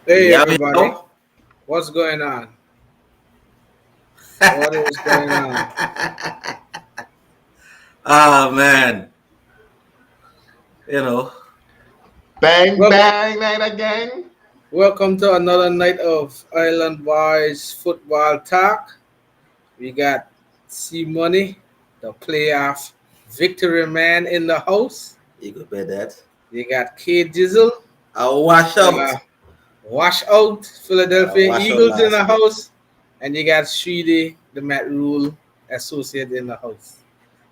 Hey Yeah, everybody, yo. what's going on? What is going on? Ah man, you know, Bang, Well, bang, night again. welcome to another night of Island Boys football talk. We got C Money, the playoff victory man in the house. you could bet that. You got K Dizzle, I'll wash out. the wash out I'll Philadelphia wash out Eagles in the last night. house, and you got Sheedy, the Matt Rule associate in the house.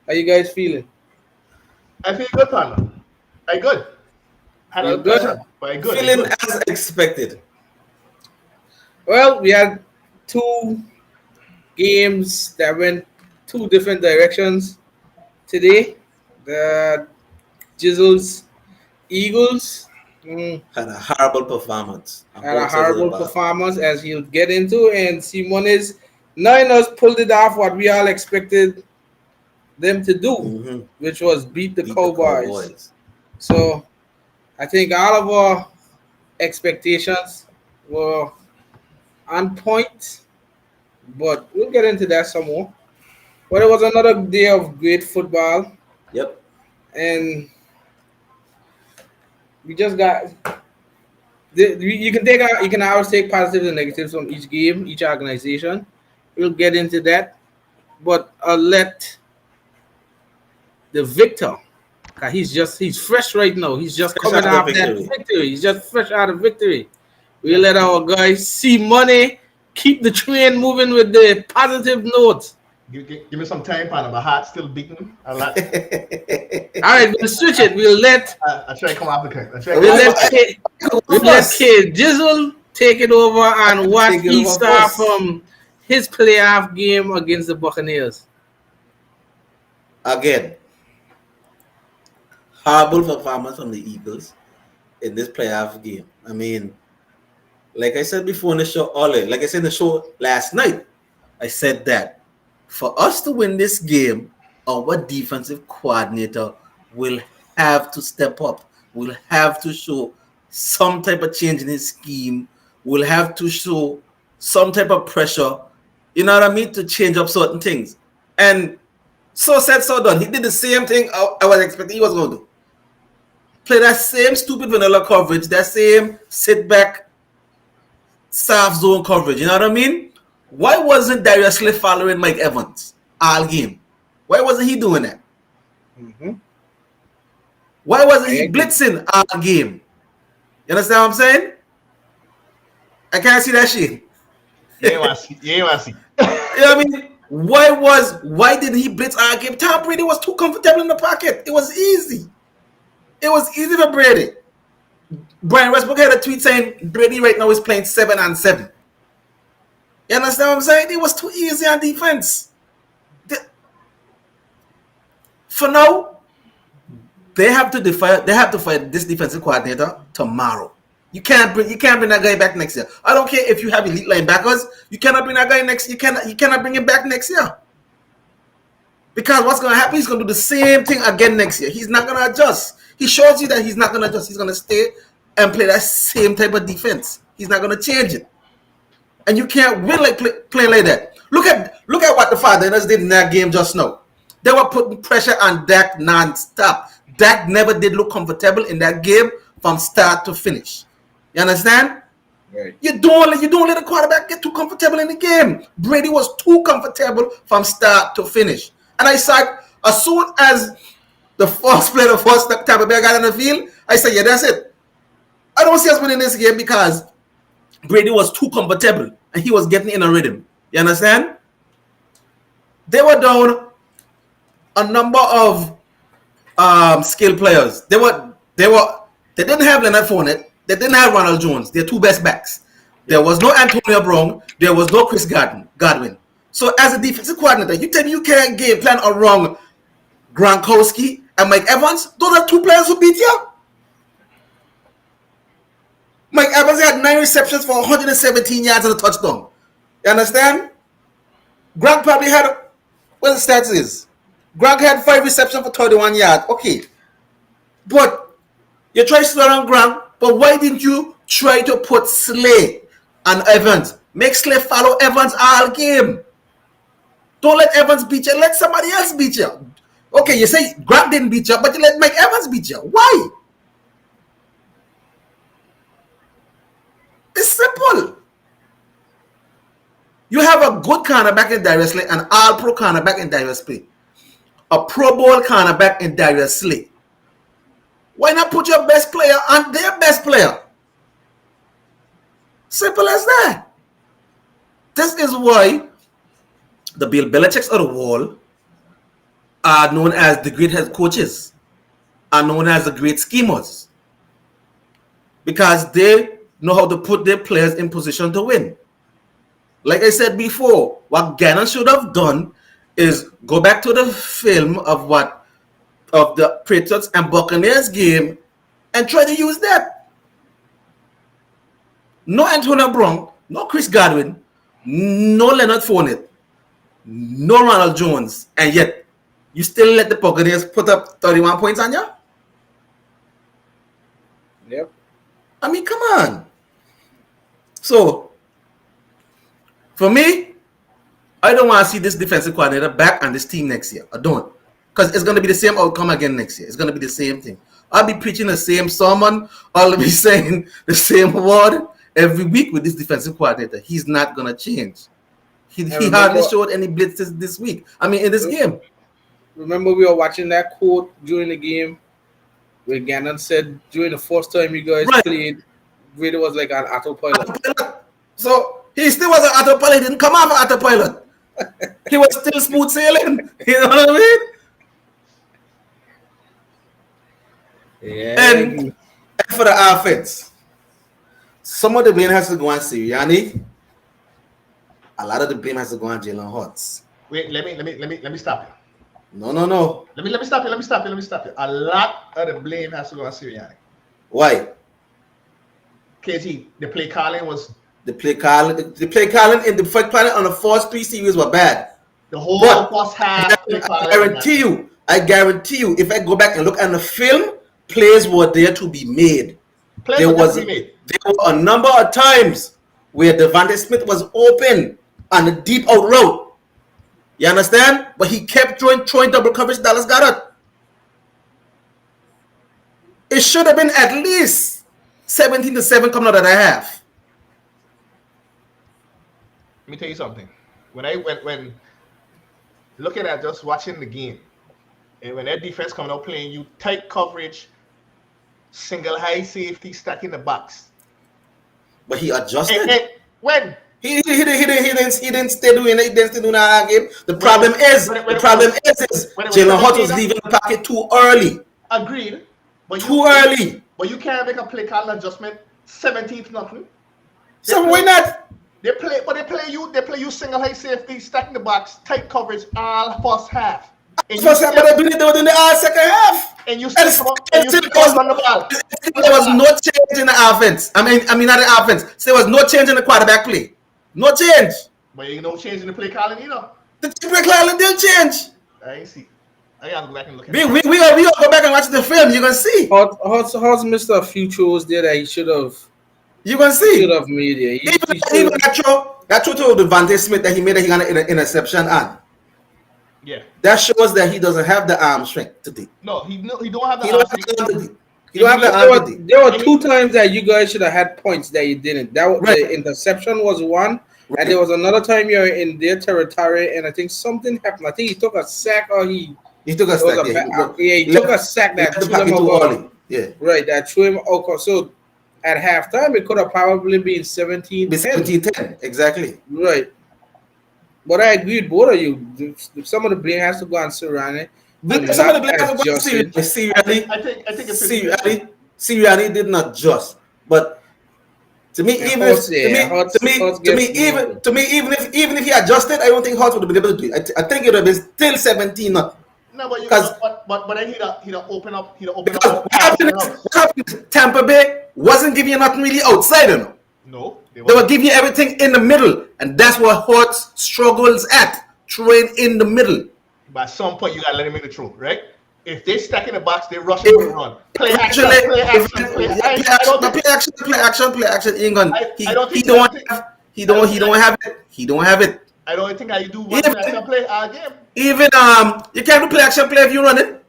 How you guys feeling? I feel good, partner. I good. Had a Feel little good? pressure, but I Feeling good. as expected. Well, we had two games that went two different directions today. The Jizzles Eagles Had a horrible performance on had a both sides of the horrible ball. performance, as he'll get into, and Simone's Niners pulled it off what we all expected them to do, Mm-hmm. which was beat the Beat the Cowboys. Cowboys. So I think all of our expectations were on point, but we'll get into that some more. But it was another day of great football, Yep. and we just got you can take out you can always take positives and negatives from each game, each organization. We'll get into that, but I'll let the victor. 'Cause he's fresh right now. He's just Fresh coming after off that victory. victory. He's just fresh out of victory. We'll Yeah. let our guys see money, keep the train moving with the positive notes. Give me some time, partner. My heart's still beating a lot. All right, we'll switch it. I try to come off the curve. I try to come We'll off I, the let curve. I, K, I go we'll let first. K Jizzle take it over and what Take it he over saw first. from his playoff game against the Buccaneers. Again, horrible performance from the Eagles in this playoff game. I mean, like I said before in the show earlier, like I said in the show last night, I said that for us to win this game, our defensive coordinator will have to step up. Will have to show some type of change in his scheme. Will have to show some type of pressure. You know what I mean? To change up certain things. And so said, so done. He did the same thing I was expecting he was going to do. Play that same stupid vanilla coverage, that same sit back soft zone coverage. You know what I mean? Why wasn't Darius Slay following Mike Evans all game? Why wasn't he doing that? Mm-hmm. Why wasn't I he agree. blitzing all game? You understand what I'm saying? I can't see that shit. You ain't want to see. You ain't want to see. You know what I mean? Why did he blitz our game? Tom Brady was too comfortable in the pocket. It was easy. It was easy for Brady. Brian Westbrook had a tweet saying Brady right now is playing 7-7. You understand what I'm saying? It was too easy on defense. For now, they have to fight this defensive coordinator tomorrow. You can't bring that guy back next year. I don't care if you have elite linebackers. You cannot bring that guy next. You cannot bring him back next year. Because what's gonna happen? He's gonna do the same thing again next year. He's not gonna adjust. He shows you that he's not gonna adjust. He's gonna stay and play that same type of defense. He's not gonna change it. And you can't win like playing like that. Look at what the Cardinals did in that game just now. They were putting pressure on Dak non-stop. Dak never did look comfortable in that game from start to finish. You understand? Right. You don't let the quarterback get too comfortable in the game. Brady was too comfortable from start to finish. And I said, as soon as the first Tampa Bay got on the field, I said, yeah, that's it. I don't see us winning this game because Brady was too comfortable and he was getting in a rhythm. You understand? They were down a number of skilled players. They didn't have Leonard Fournette. They didn't have Ronald Jones. Their two best backs. There was no Antonio Brown. There was no Chris Godwin. So as a defensive coordinator, you tell me you can't game plan around Gronkowski and Mike Evans. Those are two players who beat you. Mike Evans had 9 receptions for 117 yards and a touchdown. You understand? Gronk probably had what the stats is. Gronk had 5 receptions for 31 yards. Okay. But you try to slow down Gronk But why didn't you try to put Slay and Evans? Make Slay follow Evans all game. Don't let Evans beat you. Let somebody else beat you. Okay, you say Grant didn't beat you, but you let Mike Evans beat you. Why? It's simple. You have a good cornerback in Darius Slay, an all-pro cornerback in Darius Slay, a Pro Bowl cornerback in Darius Slay. Why not put your best player on their best player? Simple as that. This is why the Bill Belichick's of the world are known as the great head coaches, are known as the great schemers, because they know how to put their players in position to win. Like I said before, what Gannon should have done is go back to the film of the Patriots and Buccaneers game and try to use that. No Antonio Brown, no Chris Godwin, no Leonard Fournette, no Ronald Jones, and yet you still let the Buccaneers put up 31 points on you? Yep. I mean, come on. So, for me, I don't want to see this defensive coordinator back on this team next year. I don't. Because it's going to be the same outcome again next year. It's going to be the same thing. I'll be preaching the same sermon. I'll be saying the same word every week with this defensive coordinator. He's not going to change. He hardly showed any blitzes this week. I mean, in this game. Remember, we were watching that quote during the game where Gannon said during the first time you guys played, really was like an autopilot. So he still was an autopilot. He didn't come off an autopilot. He was still smooth sailing. You know what I mean? Yeah. And for the offense, some of the blame has to go on Sirianni. A lot of the blame has to go on Jalen Hurts. Wait, let me stop you. No. Let me stop you. A lot of the blame has to go on Sirianni. Why? KG, the play calling was the play calling in the first planning on the first 3 series were bad. The whole first half. I guarantee you, if I go back and look at the film, plays were there to be made. There were a number of times where Devontae Smith was open on the deep out route. You understand? But he kept throwing double coverage. Dallas got it. It should have been at least 17-7 coming out of the half. Let me tell you something. When looking at just watching the game, and when that defense coming out playing you tight coverage, single high safety, stacking the box. But he adjusted. When he didn't stay doing it. He didn't stay doing that game. The problem is Jalen Hurts was leaving the pocket too early. Agreed. But too early. But you can't make a play call adjustment 17-0. So why not? They play you single high safety, stacking the box, tight coverage all first half. First half, but they were doing the second half. And you still run the ball. There was no change in the offense. I mean not the offense. So there was no change in the quarterback play. No change. But you no change in the play calling either. The play calling didn't change. I ain't see. I gotta go back and look at it. We all go back and watch the film. You're gonna see. Hurts missed a few throws there that he should have. You're gonna see. Should have made it. Even that throw to Devontae Smith that he made, that he got an interception on. Yeah. That shows that he doesn't have the arm strength today. No, he don't have the arm strength. He don't have the arm strength. There were 2 times that you guys should have had points that you didn't. The interception was one. Right. And there was another time you're in their territory, and I think something happened. I think he took a sack, or he took a sack. He took a sack that threw him over. Yeah, right. That threw him over. So at halftime, it could have probably been 17-10. 17-10, exactly. Right. But I agree with both of you. Some of the blame has to go on Sirianni. Some of the blame has to go on Sirianni. I think it's Sirianni did not just, but. To me, even if he adjusted, I don't think Hurts would have been able to do it. I think it would have been still 17. No, but then he'd open up. What happened? Tampa Bay wasn't giving you nothing really outside, you know. No, they were giving you everything in the middle, and that's what Hurts struggles at, throwing in the middle. But at some point, you gotta let him make the throw, right? If they stack in the box, they rushing for the If, run. Play if action, actually, play if action, play. yeah, play I action, don't but think. play action, ain't gonna. I don't He think. I don't don't think. have I don't he think. don't have it. He don't have it. I don't think I do one Even play action play all game. even you can't do play action play if you run it.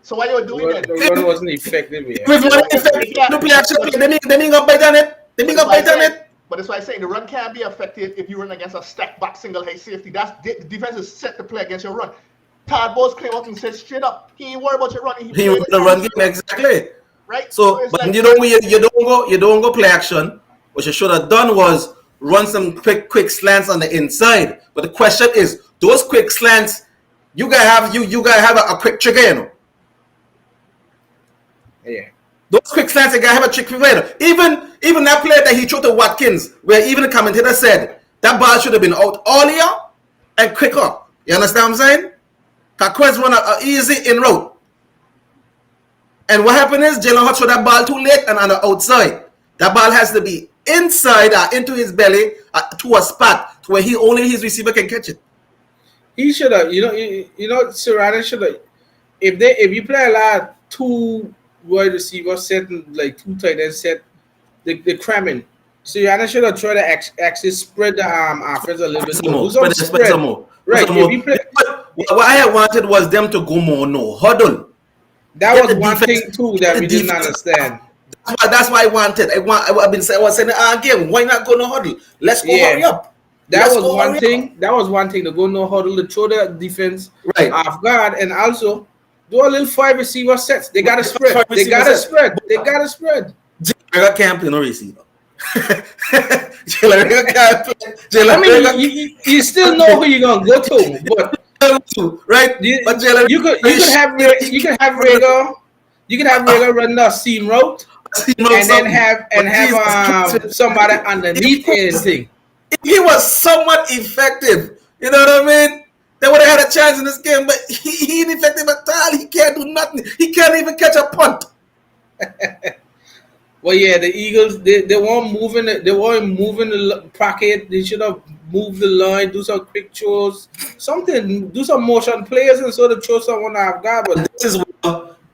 So what you doing then? The run wasn't effective If here. you run So it, it if you can't. play action But, play, they ain't gonna bite on it. They but ain't that's gonna why I bite on say. it. But that's why I say the run can't be effective if you run against a stack back single high safety. That's the defense is set to play against your run. Todd Bowles came up and said straight up, he ain't worried about your running. He He played run his the game run game straight up, exactly. right? So So, it's but like you don't go play action. What you should have done was run some quick slants on the inside. But the question is, those quick slants, you gotta have a quick trigger, you know. Yeah. Those quick slants, you gotta have a trick trigger. Even that play that he threw to Watkins, where even the commentator said that ball should have been out earlier and quicker. You understand what I'm saying? Kakwes run a easy in route. And what happened is Jalen Hurts threw that ball too late and on the outside. That ball has to be inside or into his belly to a spot to where only his receiver can catch it. He should have, Serrano should have. If you play a lot, two wide receivers set and like two tight ends set, the cramming. Serrano should have tried to actually spread the offense a little bit more. Do some Spread some spread. more. Right. If you play, But what I wanted was them to go more no huddle. that Get was the one defense. thing too Get that the we didn't defense. understand. That's why I wanted. I was saying again. Why not go no huddle? Let's go hurry Yeah. up. That Let's was go one hurry up. thing. That was one thing to go no huddle to throw the defense Right. off guard and also do a little 5 receiver sets. They gotta spread. Five They receiver gotta sets. spread. They gotta spread. Jalen can't play no receiver. Jalen can't play. I mean, Jalen you still know who you're gonna go to, but right? you, But Jalen you could have Rager, you could have Rager run the seam route and then have somebody underneath anything. If he was somewhat effective, you know what I mean? They would have had a chance in this game, but he ain't effective at all. He can't do nothing. He can't even catch a punt. Well, yeah, the Eagles they weren't moving the pocket. They should have moved the line, do some quick throws, something, do some motion plays, and sort of throw someone off guard. But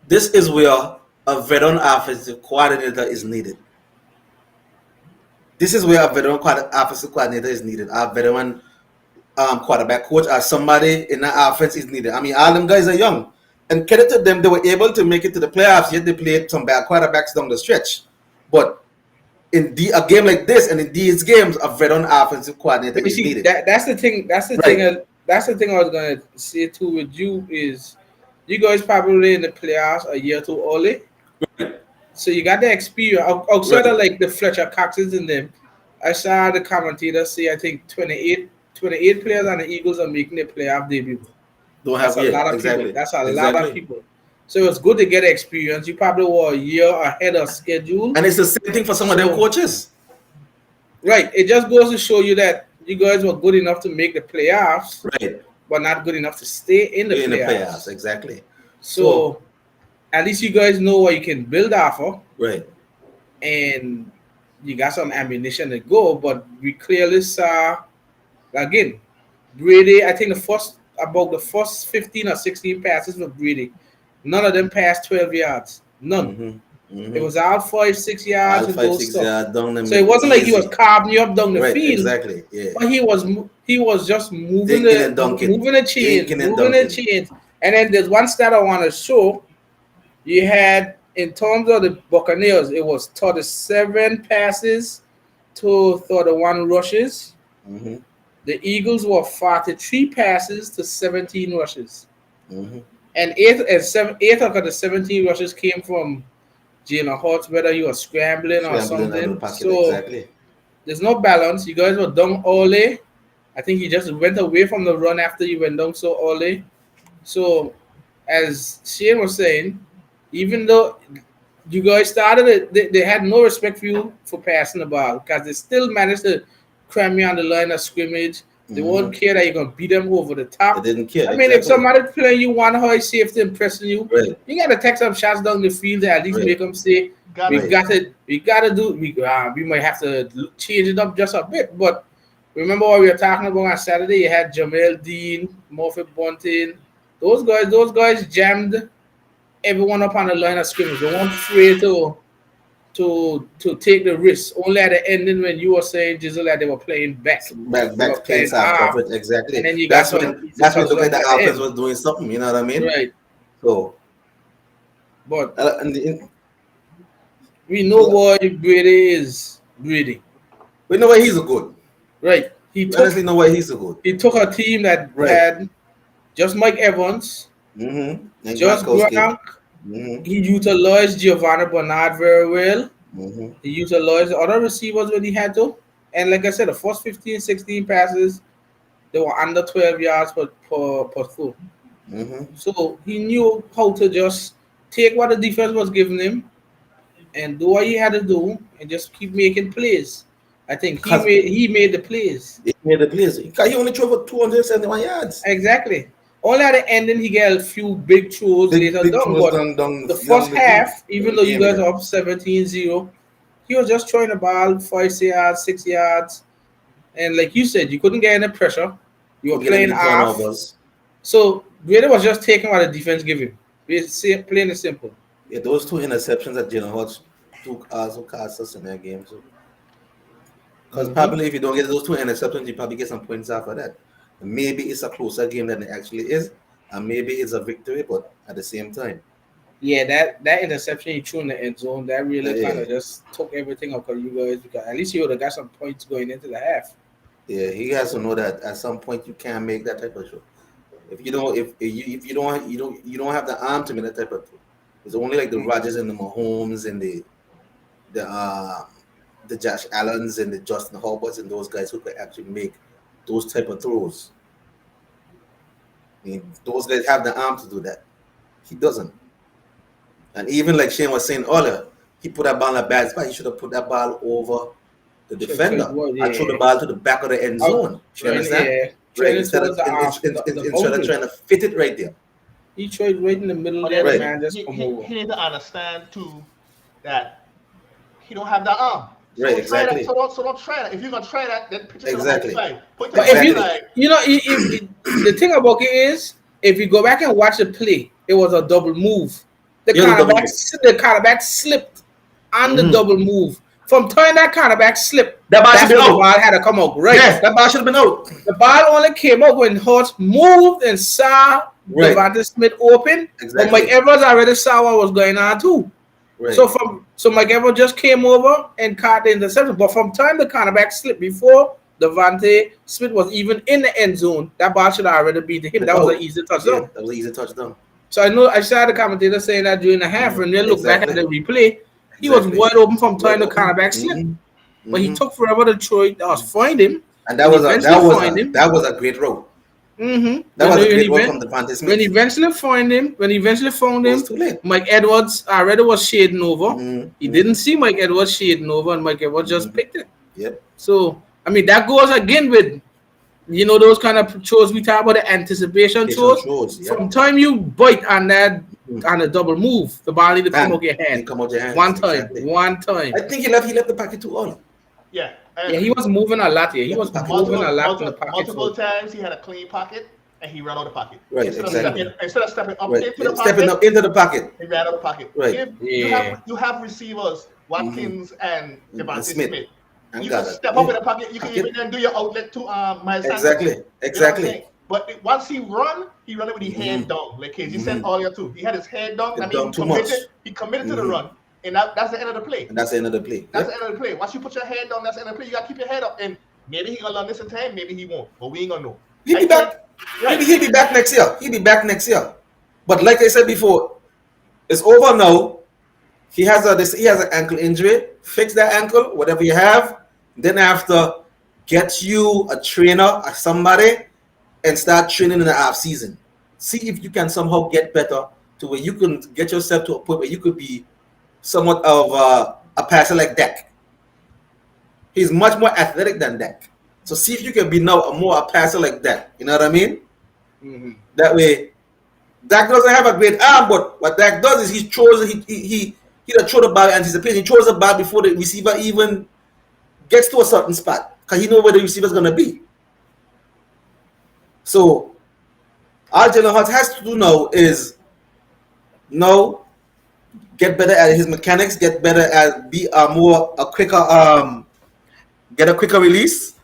This is where a veteran offensive coordinator is needed. This is where a veteran offensive coordinator is needed. A veteran quarterback coach or somebody in the offense is needed. I mean, all them guys are young. And credit to them, they were able to make it to the playoffs, yet they played some bad quarterbacks down the stretch. But in a game like this and in these games, a veteran offensive coordinator is needed. That's the thing. That's the thing. That's the thing I was gonna say too with you is you guys probably in the playoffs a year too early. So you got the experience outside of like the Fletcher Coxes and them. I saw the commentator say I think 28 players on the Eagles are making their playoff debut. That's a lot of people. That's a lot of people. So it's good to get experience. You probably were a year ahead of schedule. And it's the same thing for some of them coaches. Right. It just goes to show you that you guys were good enough to make the playoffs. Right. But not good enough to stay in the playoffs. Exactly. So at least you guys know what you can build off of. Right. And you got some ammunition to go. But we clearly saw, again, Brady, I think the first 15 or 16 passes for Brady, none of them passed 12 yards. None. It was out 5-6 yards and those stuff. So it wasn't like he was carving you up down the field. Exactly. Yeah. But he was just moving the chains. And then there's one stat I want to show. You had in terms of the Buccaneers, it was 37 passes to 31 rushes. Mm-hmm. The Eagles were 43 passes to 17 rushes. Mm-hmm. And eight of the 17 rushes came from Jalen Hurts, whether you were scrambling or something. So there's no balance. You guys were down early. I think you just went away from the run after you went down so early. So as Shane was saying, even though you guys started it, they had no respect for you for passing the ball because they still managed to cram you on the line of scrimmage. They won't care that you're gonna beat them over the top. They didn't care. I mean, if somebody's playing you one high safety and pressing you, you gotta take some shots down the field to at least make them say, we might have to change it up just a bit. But remember what we were talking about on Saturday? You had Jamel Dean, Murphy Bunting, Those guys jammed everyone up on the line of scrimmage. They weren't afraid to take the risk. Only at the ending when you were saying Jizzle that they were playing back. They were Back playing playing soft half. coverage, exactly. And then you got some easy That's when it looked like touchdowns the at the offense end. was doing something. You know what I mean? Right. So, But and we know what Brady is Brady. we know why he's a good. Right. We honestly know why he's a good. He took a team that Right. had just Mike Evans, And just Gronkowski. Gronk. He utilized Giovanni Bernard very well. He utilized the other receivers when he had to. And like I said, the first 15, 16 passes, they were under 12 yards per throw. So he knew how to just take what the defense was giving him and do what he had to do and just keep making plays. I think Cause he made the plays. he made the plays. He only threw for 271 yards. Exactly. Only at the ending he got a few big throws later Big down, throws but down the first half, even though you game, guys yeah. are up 17-0, he was just throwing the ball 5 yards, 6 yards. And like you said, you couldn't get any pressure. You were Couldn't get playing any off. turnovers. So Brady was just taking what the defense gave him. Plain and simple. Yeah, those two interceptions that Jalen Hurts took also cost us in that game. So, because probably if you don't get those two interceptions, you probably get some points after that. And maybe it's a closer game than it actually is, and maybe it's a victory, but at the same time. Yeah, that interception he threw in the end zone, that really kind of just took everything up for you guys because at least you would have got some points going into the half. Yeah, he has to know that at some point you can't make that type of show. If you don't, if you don't have the arm to make that type of throw. It's only like the Rodgers and the Mahomes and the Josh Allens and the Justin Herberts and those guys who could actually make those type of throws. I mean, those guys have the arm to do that. He doesn't. And even like Shane was saying earlier, he put that ball in a bad spot. He should have put that ball over the defender. I threw the ball to the back of the end zone. You understand? Yeah. Right. Instead of trying to fit it right there. He tried right in the middle there, the man just come over. He need to understand too that he don't have that arm. So right, exactly. So don't try that. If you're gonna try that, then put it exactly. to the side. But if the thing about it is, if you go back and watch the play, it was a double move. The cornerback slipped on the double move. From time that cornerback slipped, that ball should be out. The ball had to come out. Right. Yes, that ball should have been out. The ball only came out when Hurts moved and saw Devontae Smith open. Exactly. But Mike Evans already saw what was going on too. Right. So Mike Evans just came over and caught the interception. But from time the cornerback slipped before Devontae Smith was even in the end zone, that ball should have already beat him. That was an easy touchdown. Yeah, that was an easy touchdown. So I saw the commentator saying that during the half, and they look back at the replay, he was wide open from time the cornerback slipped. But he took forever to throw it. That was find him. And that was a great route. That was a great route from Devontae Smith. When he eventually found him, Mike Edwards already was shading over. He didn't see Mike Edwards shading over, and Mike Edwards just picked it. Yep. So I mean that goes again with those kind of throws we talk about, the anticipation throws. Yep. From time you bite on that on a double move, the ball need to come out your hand. One time. I think he left the pocket too early. Yeah. He was moving a lot here. He was moving a lot in the pocket. Multiple times he had a clean pocket and he ran out of the pocket. Right, instead of stepping up into the pocket. He ran out of the pocket. Right. You have receivers, Watkins and Devontae Smith. You can step up in the pocket. You can even then do your outlet to Miles Sanders. Exactly. But once he run it with his head down. Like you said earlier too. He had his head down. That means he committed to the run. And that's the end of the play. That's the end of the play. Once you put your head down, that's the end of the play. You gotta keep your head up. And maybe he gonna learn this in time, maybe he won't. But we ain't gonna know. He'll be back. Right. He'll be back next year. But like I said before, it's over now. He has an ankle injury. Fix that ankle, whatever you have. Then after, get you a trainer or somebody and start training in the off season. See if you can somehow get better to where you can get yourself to a point where you could be somewhat of a passer like Dak. He's much more athletic than Dak. So see if you can be now a passer like Dak. You know what I mean? That way, Dak doesn't have a great arm, but what Dak does is he throw the ball anticipation. He throws the ball before the receiver even gets to a certain spot because he knows where the receiver is going to be. So All Jalen Hurts has to do now is now get better at his mechanics, get better at be a quicker get a quicker release,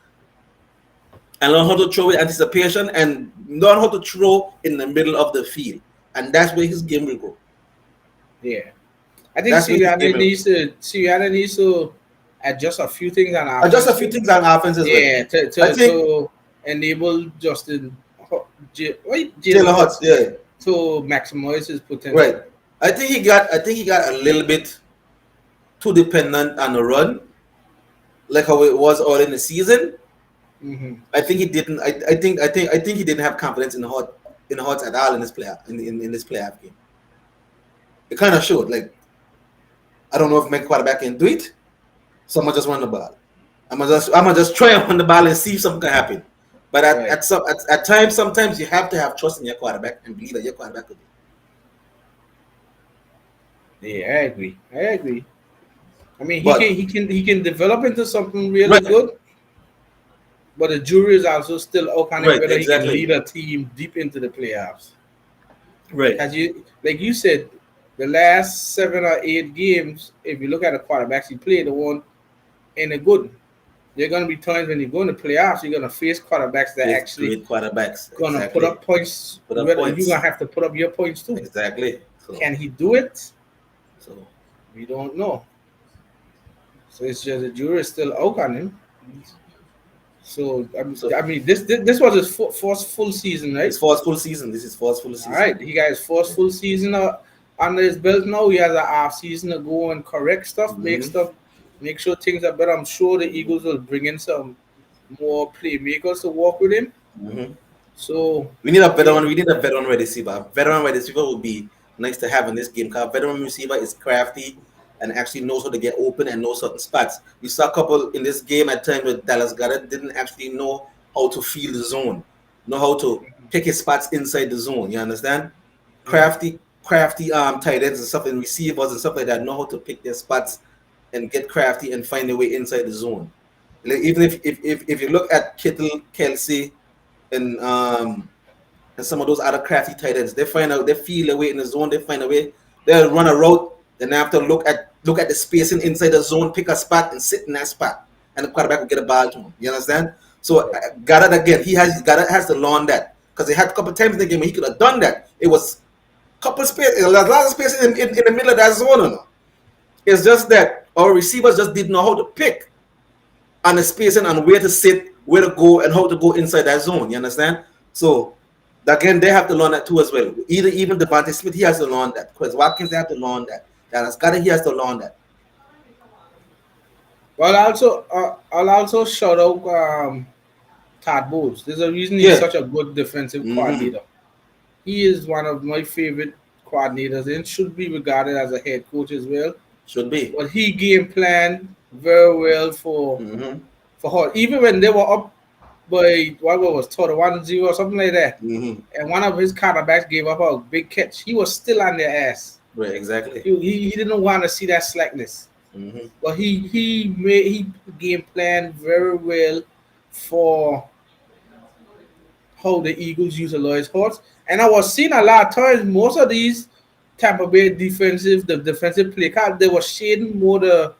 and learn how to throw with anticipation and learn how to throw in the middle of the field, and that's where his game will go. Yeah. I think That's where his game will go. Sirianni needs to adjust a few things on Just offense a few too. things on offense as well. Yeah, I think to enable Justin Jalen Jalen Hurts, Hurts yeah, to maximize his potential. right. I think he got a little bit too dependent on the run, like how it was all in the season. Hmm. I think he didn't. I think he didn't have confidence in Hurts at all in this playoff in this playoff game. It kind of showed. Like I don't know if my quarterback can do it, so I'm gonna just run the ball. I'm gonna just try and run the ball and see if something can happen. But Right. at times, sometimes you have to have trust in your quarterback and believe that your quarterback will do Yeah, I agree. I agree. I mean, it. But he can develop into something really right, good, but the jury is also still out on him right, whether he can exactly, lead a team deep into the playoffs. right, As you like you said, the last 7 or 8 games, if you look at the quarterbacks he played, the one ain't a good. There are gonna be times when you go in the playoffs, you're gonna face quarterbacks that with actually great quarterbacks, gonna put exactly. up points. Put up Whether you're points, gonna have to put up your points too. exactly. So, Can he do it? so, We don't know. So it's just the jury is still out on him. So so this was his first full season, right? his first full season. This is first full All season. right, he got his first full season under his belt now. He has an off season to go and correct stuff, Hmm. make sure things are better. I'm sure the Eagles will bring in some more playmakers to work with him. Hmm. So We need a veteran. yeah, We need a veteran wide receiver. A veteran wide receiver would be nice to have in this game. Because a veteran receiver is crafty and actually knows how to get open and know certain spots. We saw a couple in this game at times with Dallas Goddard didn't actually know how to feel the zone, know how to pick his spots inside the zone. You understand? mhm, Crafty tight ends and stuff and receivers and stuff like that know how to pick their spots and get crafty and find their way inside the zone. Like, even if you look at Kittle, Kelsey, and some of those other crafty tight ends, they feel their way in the zone, they find a way, they'll run a route, then they have to look at the spacing inside the zone, pick a spot and sit in that spot. And the quarterback will get a ball to him. You understand? So right. Goddard again, Goddard has to learn that. Because he had a couple of times in the game when he could have done that. It was couple space, a lot of space in the middle of that zone. No? It's just that our receivers just didn't know how to pick on the spacing and where to sit, where to go, and how to go inside that zone. You understand? So again, they have to learn that too as well. Even Devontae Smith, he has to learn that. Chris Watkins, they have to learn that. Dallas Goddard, he has to learn that. Well, I'll also shout out Todd Bowles. There's a reason he's Yeah. such a good defensive Mm-hmm. coordinator. He is one of my favorite coordinators and should be regarded as a head coach as well. Should be. But he game planned very well Mm-hmm. for her. Even when they were up by what was 1-0 or something like that, Mm-hmm. and one of his cornerbacks gave up a big catch, he was still on their ass. Right. Exactly. He didn't want to see that slackness. Mm-hmm. But he game planned very well for how the Eagles utilize Hurts. And I was seeing a lot of times most of these Tampa Bay the defensive play card, they were shading more the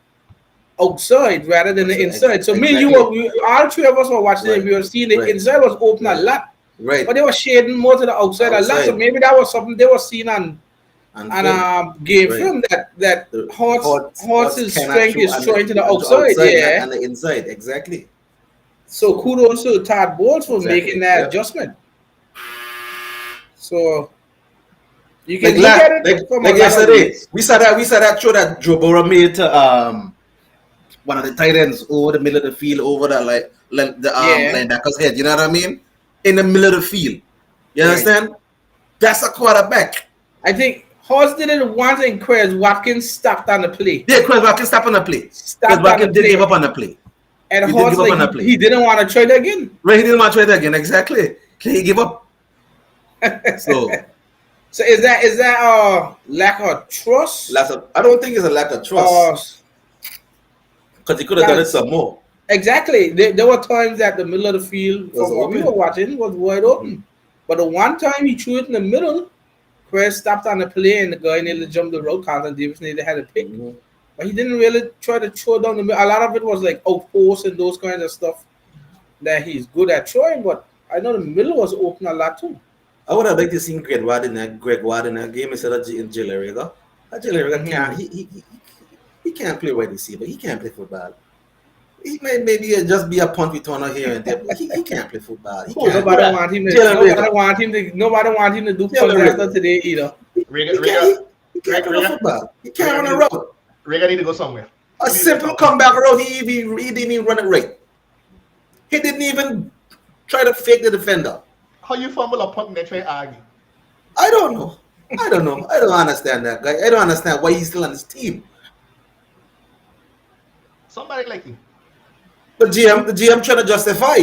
outside rather than the Also, inside. So me and exactly. all three of us were watching it. Right. We were seeing the Right. inside was open a Right. lot, Right. but they were shading more to the outside a lot. So Outside maybe that was something they were seeing and on film. game Right. film that The Hurts Hurts' cannot strength throw is on throwing to the and to outside. outside, not Yeah. on the inside. Exactly. So So kudos to Todd Bowles for making exactly. that Yep. adjustment. So you Like can look at it from a like lot of yesterday, ways. we saw that throw that Joe Burrow made to one of the tight ends over the middle of the field, over the the Yeah, linebacker's head. You know what I mean? In the middle of the field. You right. understand? That's a quarterback. I think Horst did it once and Chris Watkins stopped on the play. Yeah, Chris Watkins stop on the play. Chris Stopped on the Watkins did give play. up on the play. And He did Horst give up like on the play. he didn't want to try it again. Right, he didn't want to try that again. Exactly. He give up. So So is that lack of trust I don't think it's a lack of trust or because he could have done it guys? some more. Exactly. There were times that the middle of the field It was from what we were open. watching was wide Hmm. open. But the one time he threw it in the middle, Chris stopped on the play and the guy nearly jumped the road. Carlton Davis nearly had a pick. Mhm. But he didn't really try to throw down the middle. A lot of it was like outposts and those kinds of stuff that he's good at throwing. But I know the middle was open a lot too. I would have liked to see Greg Ward in that game instead of Jilleriga. Jilleriga can't Mm-hmm. he can't play wide receiver. He can't play football. He may maybe just be a punt returner here and there, but he can't play football. He Who? can't. Who Nobody that? want him to. Jalen Rigger. Nobody want him to do punts Jalen after today either. Riga, He can't. Riga, He can't run a Riga, football. He can't Riga run a need, route. Riga need to go somewhere. A He need to go simple somewhere. comeback route. He didn't even run it right. He didn't even try to fake the defender. How you fumble a punt and then try to argue? I don't know. I don't know. I don't understand that guy. I don't understand why he's still on his team. Somebody like him. The GM trying to justify,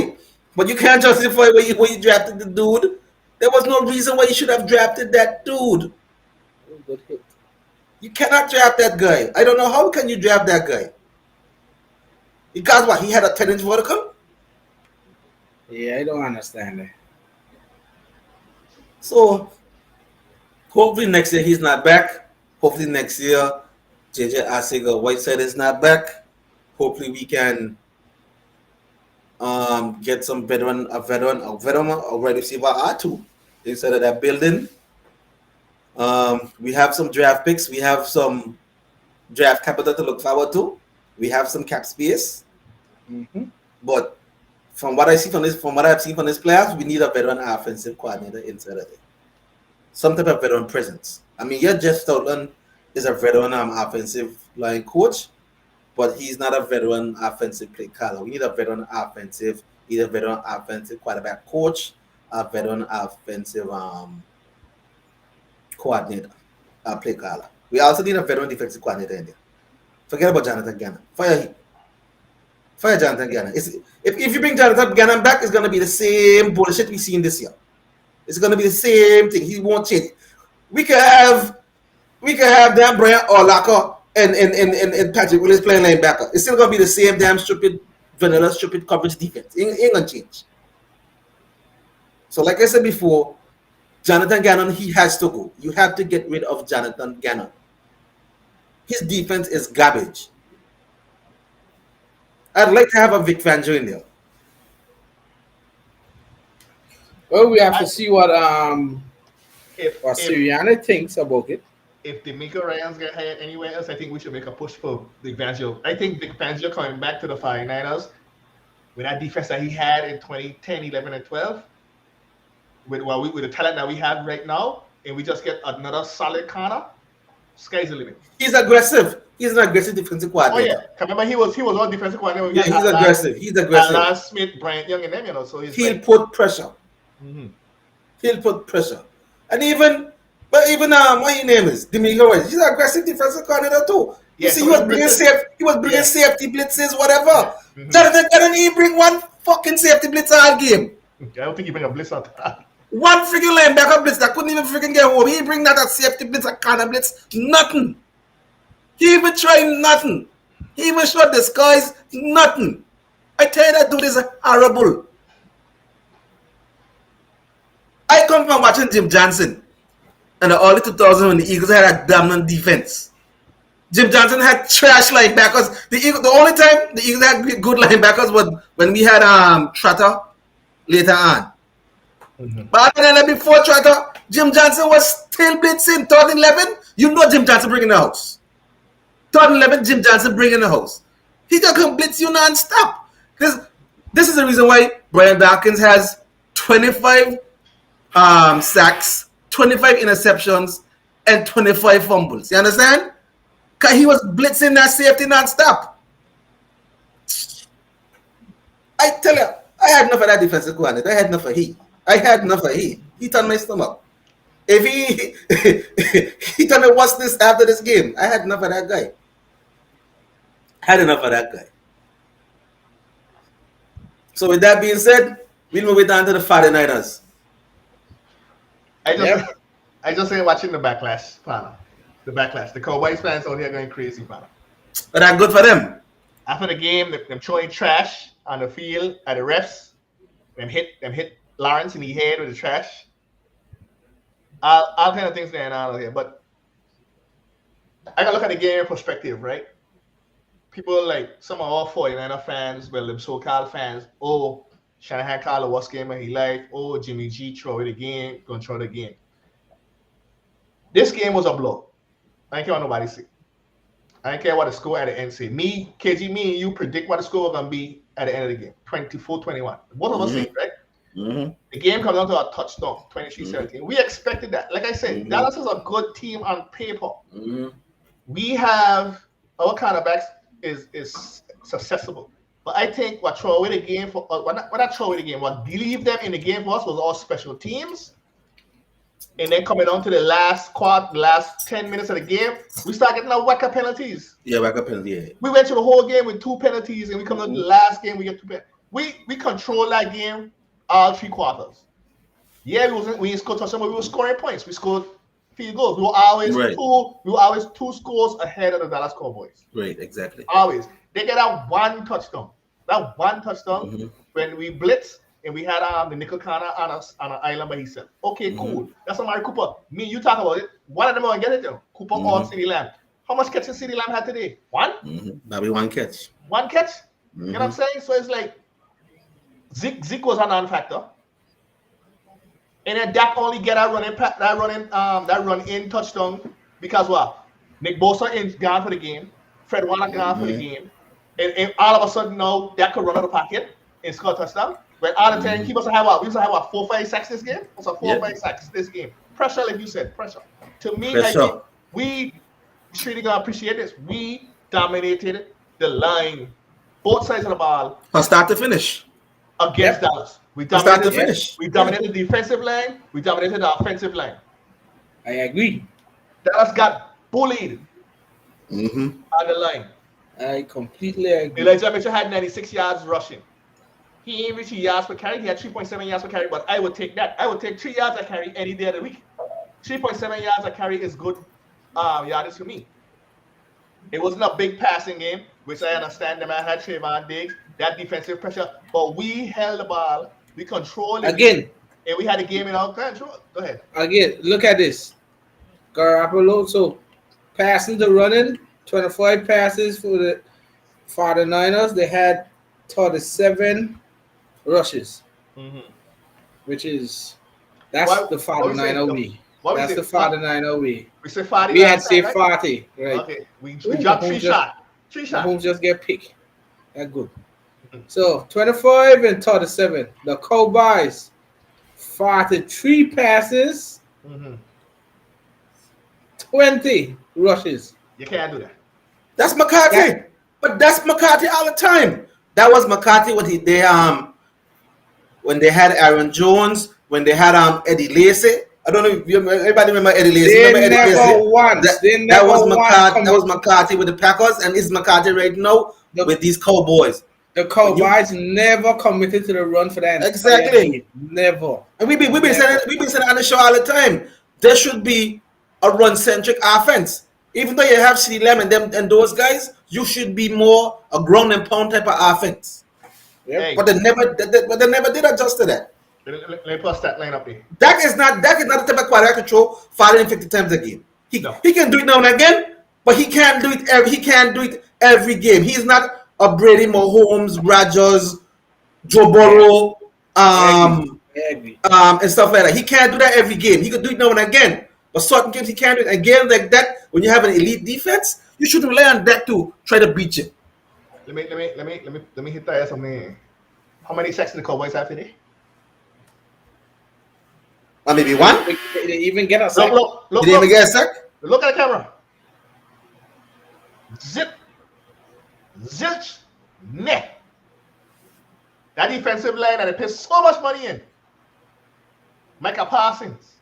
but you can't justify when you drafted the dude. There was no reason why you should have drafted that dude. Good hit. You cannot draft that guy. I don't know how can you draft that guy. Because what, he had a 10-inch vertical. Yeah, I don't understand that. So hopefully next year he's not back. Hopefully next year JJ Asiga Whiteside is not back. Hopefully we can get some a veteran or wide receiver R2 instead of that building. We have some draft picks. We have some draft capital to look forward to. We have some cap space. Mm-hmm. But from what I've seen from this playoffs, we need a veteran offensive coordinator inside of it. Some type of veteran presence. I mean, yeah, Jeff Stoutland is a veteran offensive line coach, but he's not a veteran offensive play caller. We need a veteran offensive, either veteran offensive quarterback coach, a veteran offensive coordinator, play caller. We also need a veteran defensive coordinator in there. Forget about Jonathan Gannon. Fire him. Fire Jonathan Gannon. If you bring Jonathan Gannon back, it's going to be the same bullshit we've seen this year. It's going to be the same thing. He won't change. We could have Dan Bryant or Laka and Patrick Willis playing linebacker. It's still going to be the same damn stupid coverage defense. It ain't going to change. So like I said before, Jonathan Gannon, he has to go. You have to get rid of Jonathan Gannon. His defense is garbage. I'd like to have a Vic Fangio in there. Well, we have to see what If Sirianni thinks about it. if D'Amico Ryans get hired anywhere else, I think we should make a push for Vic Fangio. I think Vic Fangio coming back to the 49ers with that defense that he had in 2010, 11, and 12, with the talent that we have right now, and we just get another solid corner, sky's the limit. He's aggressive. He's an aggressive defensive Oh yeah, coordinator. remember he was all defensive coordinator. Yeah, he's aggressive. He's aggressive. Lance Smith, Bryant Young, and them, so he's He'll like, put pressure. mhm. He'll put pressure. And even what his name is, D'Amico Ryans, he's an aggressive defensive coordinator too. You Yeah, see, so he was he bringing yeah. safety blitzes, whatever. Mhm. Jonathan Gannon, he bring one fucking safety blitz all game. I don't think he bring a blitz out. One freaking linebacker blitz that couldn't even freaking get home. He bring that a safety blitz, a corner blitz, nothing. He even tried nothing. He even shot the skies, nothing. I tell you that dude is horrible. I come from watching Jim Johnson in the early 2000s when the Eagles had a dominant defense. Jim Johnson had trash linebackers. The only time the Eagles had good linebackers was when we had Trotter later on. Mm-hmm. But other than that, before Trotter, Jim Johnson was still blitzing. 3rd and 11, you know Jim Johnson bringing the house. 3rd and 11, Jim Johnson bringing the house. He just can blitz you non-stop. This is the reason why Brian Dawkins has 25 sacks, 25 interceptions, and 25 fumbles. You understand? Because he was blitzing that safety non-stop. I tell you, I had enough of that defensive coordinator. I had enough of he. He turned my stomach. If he told me what's this after this game, I had enough of that guy. So with that being said, we'll move it on to the 49ers. I just ain't watching the backlash, Pana. The backlash. The Cowboys fans out here going crazy, Pana. But that's good for them. After the game, them throwing trash on the field at the refs. Them hit Lawrence in the head with the trash. all kind of things going on here. But I gotta look at the game perspective, right? People like some of our 49er fans, well, them so-called fans, oh, Shanahan called the worst game of his life. Oh, Jimmy G throw it again, gonna throw it again. This game was a blow. I don't care what nobody say. I don't care what the score at the end say. Me, KG, me, and you predict what the score was gonna be at the end of the game. 24-21. Both of us say, right? Mm-hmm. The game comes down to a touchdown, 23-17. We expected that. Like I said, Dallas is a good team on paper. We have our cornerbacks is accessible. But I think what throw away the game for what not throw away the game, what believed them in the game for us was all special teams. And then coming on to the last 10 minutes of the game, we start getting our whack-up penalties. Yeah, whack-up penalty. Yeah. We went through the whole game with 2 penalties, and we come to the last game, we get 2 penalties. We control that game all 3 quarters. Yeah, we didn't score touchdowns, but we were scoring points. We scored field goals. We were always 2 scores ahead of the Dallas Cowboys. Right, exactly. Always. They get that 1 touchdown. That 1 touchdown when we blitz and we had the nickel corner on an island by himself. Okay, cool. That's Amari Cooper. Me, you talk about it. One of them will get it though. Cooper or CeeDee Lamb. How much catches CeeDee Lamb had today? 1? Maybe 1 catch. 1 catch? You know what I'm saying? So it's like Zeke was a non-factor. And then Dak only get that run in touchdown because what? Nick Bosa is gone for the game. Fred Warner gone for the game. And all of a sudden now Dak could run out of the pocket and score a touchdown. But all the time, we used to have 4-5 sacks this game. What's 4-5 sacks this game? Pressure, like you said, pressure. To me, I think we really gonna appreciate this. We dominated the line, both sides of the ball. From start to finish. Against Dallas. We dominated the defensive line. We dominated the offensive line. I agree. Dallas got bullied on the line. I completely agree. Elijah Mitchell had 96 yards rushing. He ain't reached yards per carry. He had 3.7 yards per carry, but I would take that. I would take 3 yards a carry any day of the week. 3.7 yards a carry is good yardage for me. It wasn't a big passing game, which I understand the man had Trayvon Diggs, that defensive pressure, but we held the ball, we controlled it. Again. And we had the game in our control. Go ahead. Again, look at this. Garoppolo, so passing to running, 25 passes for the 49ers. They had 37 rushes, which is the 49er way. That's the 49er way. We said 40. We had say 40, right? Okay, we dropped 3 shots. 3 shots. Mahomes just get picked. That's good. So 25 and 37. The Cowboys 43 passes, 20 rushes. You can't do that. That's McCarthy. But that's McCarthy all the time. That was McCarthy when they had Aaron Jones, when they had Eddie Lacy. I don't know if everybody remember Eddie Lacy. That was McCarthy with the Packers, and it's McCarthy right now with these Cowboys. The Cowboys never committed to the run for that. Exactly. Never. And we've been saying on the show all the time. There should be a run-centric offense. Even though you have CeeDee Lamb and those guys, you should be more a ground and pound type of offense. Yep. Hey. But they never did adjust to that. Let me put that line up here. Dak is not the type of quarterback to throw 50 times a game. He can do it now and again, but he can't do it every game. He's not a Brady, Mahomes, Rodgers, Joe Burrow, and stuff like that. He can't do that every game. He could do it now and again, but certain games he can't do it. Again, like that, when you have an elite defense, you should rely on that to try to beat you. Let me hit that something. How many sacks did the Cowboys have today? Maybe 1. They even get a sack. Did they even get a sack? Look at the camera. Zip. Zilch. Net. That defensive line that they pay so much money in. Micah Parsons.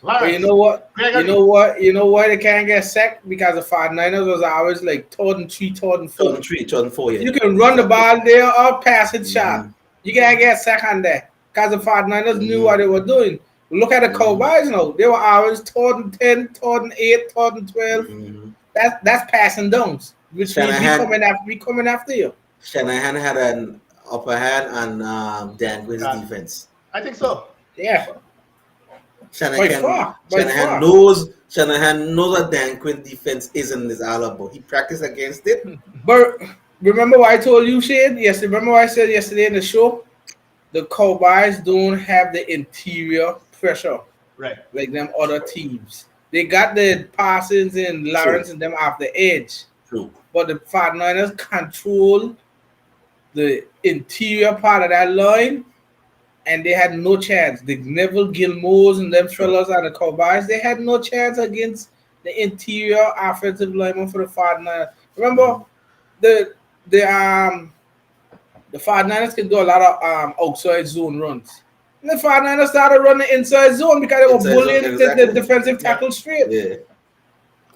But you know what? You know why they can't get sacked? Because the 49ers was always like 3rd and 4. 3rd and 4, yeah. You can run the ball there or pass it shot. You can't get sacked on that. Because the 49ers knew what they were doing. Look at the Cowboys now. They were always 3rd and 10, 3rd and 8, 3rd and 12. That's passing downs, which means we coming after you. Shanahan had an upper hand on Dan with his defense. I think so. Yeah. By Shanahan far. knows what Dan Quinn defense is in this Alabama. He practiced against it. But remember what I told you, Shane? Yes, remember what I said yesterday in the show? The Cowboys don't have the interior pressure Right. like them other teams. They got the Parsons and True, Lawrence and them off the edge. true. But the 49ers control the interior part of that line, and they had no chance. The Neville Gilmore's and them True. fellas on the Cowboys, they had no chance against the interior offensive lineman for the 49ers. Remember, Mhm. the the um the 49ers can do a lot of outside zone runs. And the 49ers started running inside zone because they were Inside zone, bullying the exactly. defensive Yeah. tackle straight. Yeah.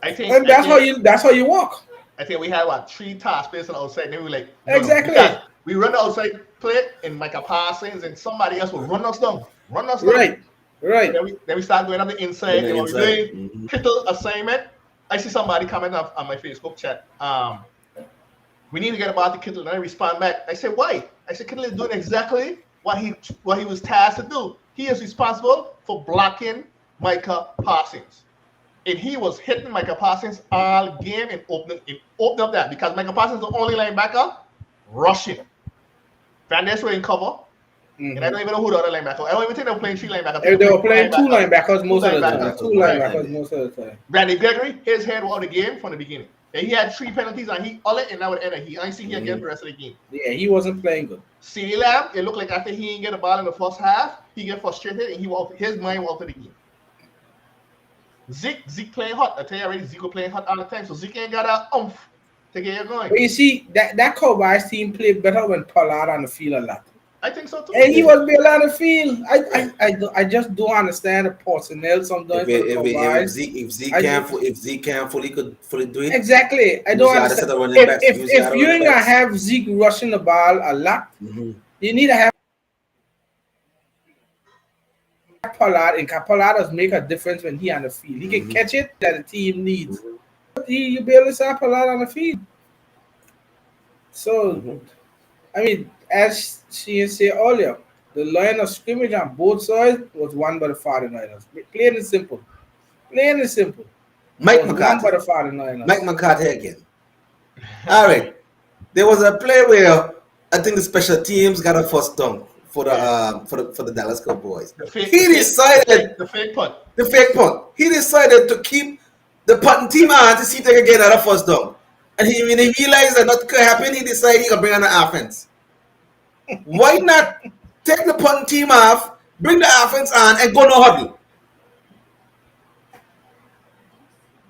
I think And I think that's how you walk. I think we had what 3 task plays on the outside, and then we were like, no, because Exactly. we run the outside play and Micah Parsons and somebody else will run us down. Right. Right. Then we start going up the inside. Then the And when we're inside. doing Kittle assignment, I see somebody comment on my Facebook chat. We need to get about the Kittle, and I respond back. I said, why? I said Kittle is doing exactly what he was tasked to do. He is responsible for blocking Micah Parsons. And he was hitting Micah Parsons all game and opening up that because Micah Parsons is the only linebacker rushing. Van Der in cover. And I don't even know who the other linebacker. I don't even think they were playing 3 linebackers. They were playing two linebackers most of the time. linebackers. Two linebackers most of the time. Randy Gregory, his head was out of the game from the beginning. And he had 3 penalties and he all it and that would end it. I see he again for the rest of the game. Yeah, he wasn't playing good. CeeDee Lamb, it looked like after he didn't get the ball in the first half, he get frustrated and his mind was out of the game. Zeke playing hot. I tell you already, Zeke was playing hot all the time. So Zeke ain't got a oomph to get you going. But you see, that Cowboys team played better when Pollard on the field a lot. I think so too. And he was being on the field. I just don't understand the personnel sometimes for the Cowboys. If Zeke can't fully do it, Exactly. I don't understand. If you ain't gonna have Zeke rushing the ball a lot, you need to have Pollard, and Pollard does make a difference when he on the field. He can catch it that the team needs. You barely saw Pollard on the field. So, I mean, as she said earlier, the line of scrimmage on both sides was won by the 49ers. Plain and simple. Plain and simple. Mike Won by the McCarthy. 49ers. Mike McCarthy again. All right. There was a play where I think the special teams got a first down for the Dallas Cowboys. The fake punt. The fake punt. He decided to keep the punting team on to see if they can get another first down. And when he realized that nothing could happen, he decided he could bring on the offense. Why not take the punting team off, bring the offense on, and go no huddle?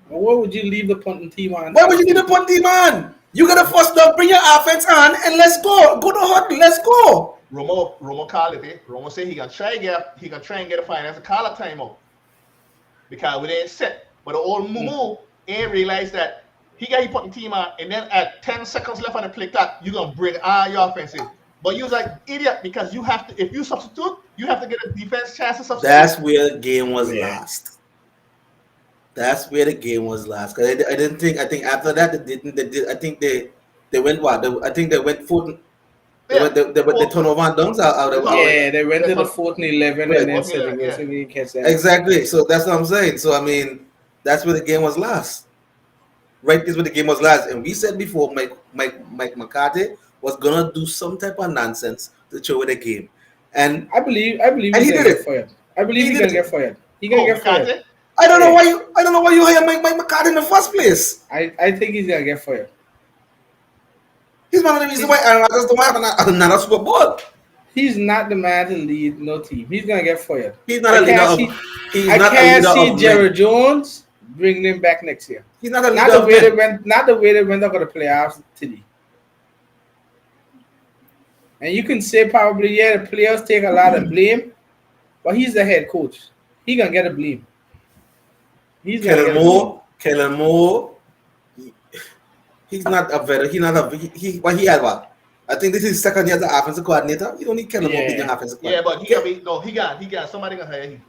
Well, what would you leave the punting team on? Why would you need the punting team on? You got a first down, bring your offense on, and let's go. Go no huddle, let's go. Romo called it. Romo said he gonna try and get a finance and call a timeout because we didn't set. But the old Mumu ain't realized that he got his punting team on, and then at 10 seconds left on the play clock, you're gonna bring all your offenses. But you was like idiot because you have to. If you substitute, you have to get a defense chance to substitute. That's where the game was lost. That's where the game was lost. Because I didn't think. I think after that they didn't. They did. I think they went what? I think they went 4. They turnover on dunks out of they went to the 4th and 11 and then said they didn't catch that. Exactly. So that's what I'm saying. So I mean, that's where the game was lost. Right, is where the game was lost. And we said before, Mike McCarthy was gonna do some type of nonsense to throw away the game. And I believe he he's gonna did get fired. I believe he's gonna get fired. He's gonna get fired. I don't know why you hired Mike McCarthy in the first place. I think he's gonna get fired. He's one of the reasons why Aaron Rodgers don't have another Super Bowl. He's not the man to lead no team. He's gonna get fired. He's not a leader of. I can't see Jerry Jones bringing him back next year. He's not a leader not the of way they went. Not the way they went up for the playoffs today. And you can say probably the players take a lot of blame, but he's the head coach. He gonna get a blame. He's gonna Kellen Moore. He's not a veteran. He's not a he had what? I think this is his second year as an offensive coordinator. You don't need Kellen Moore being an offensive coordinator. Yeah, but he got somebody gonna hire him.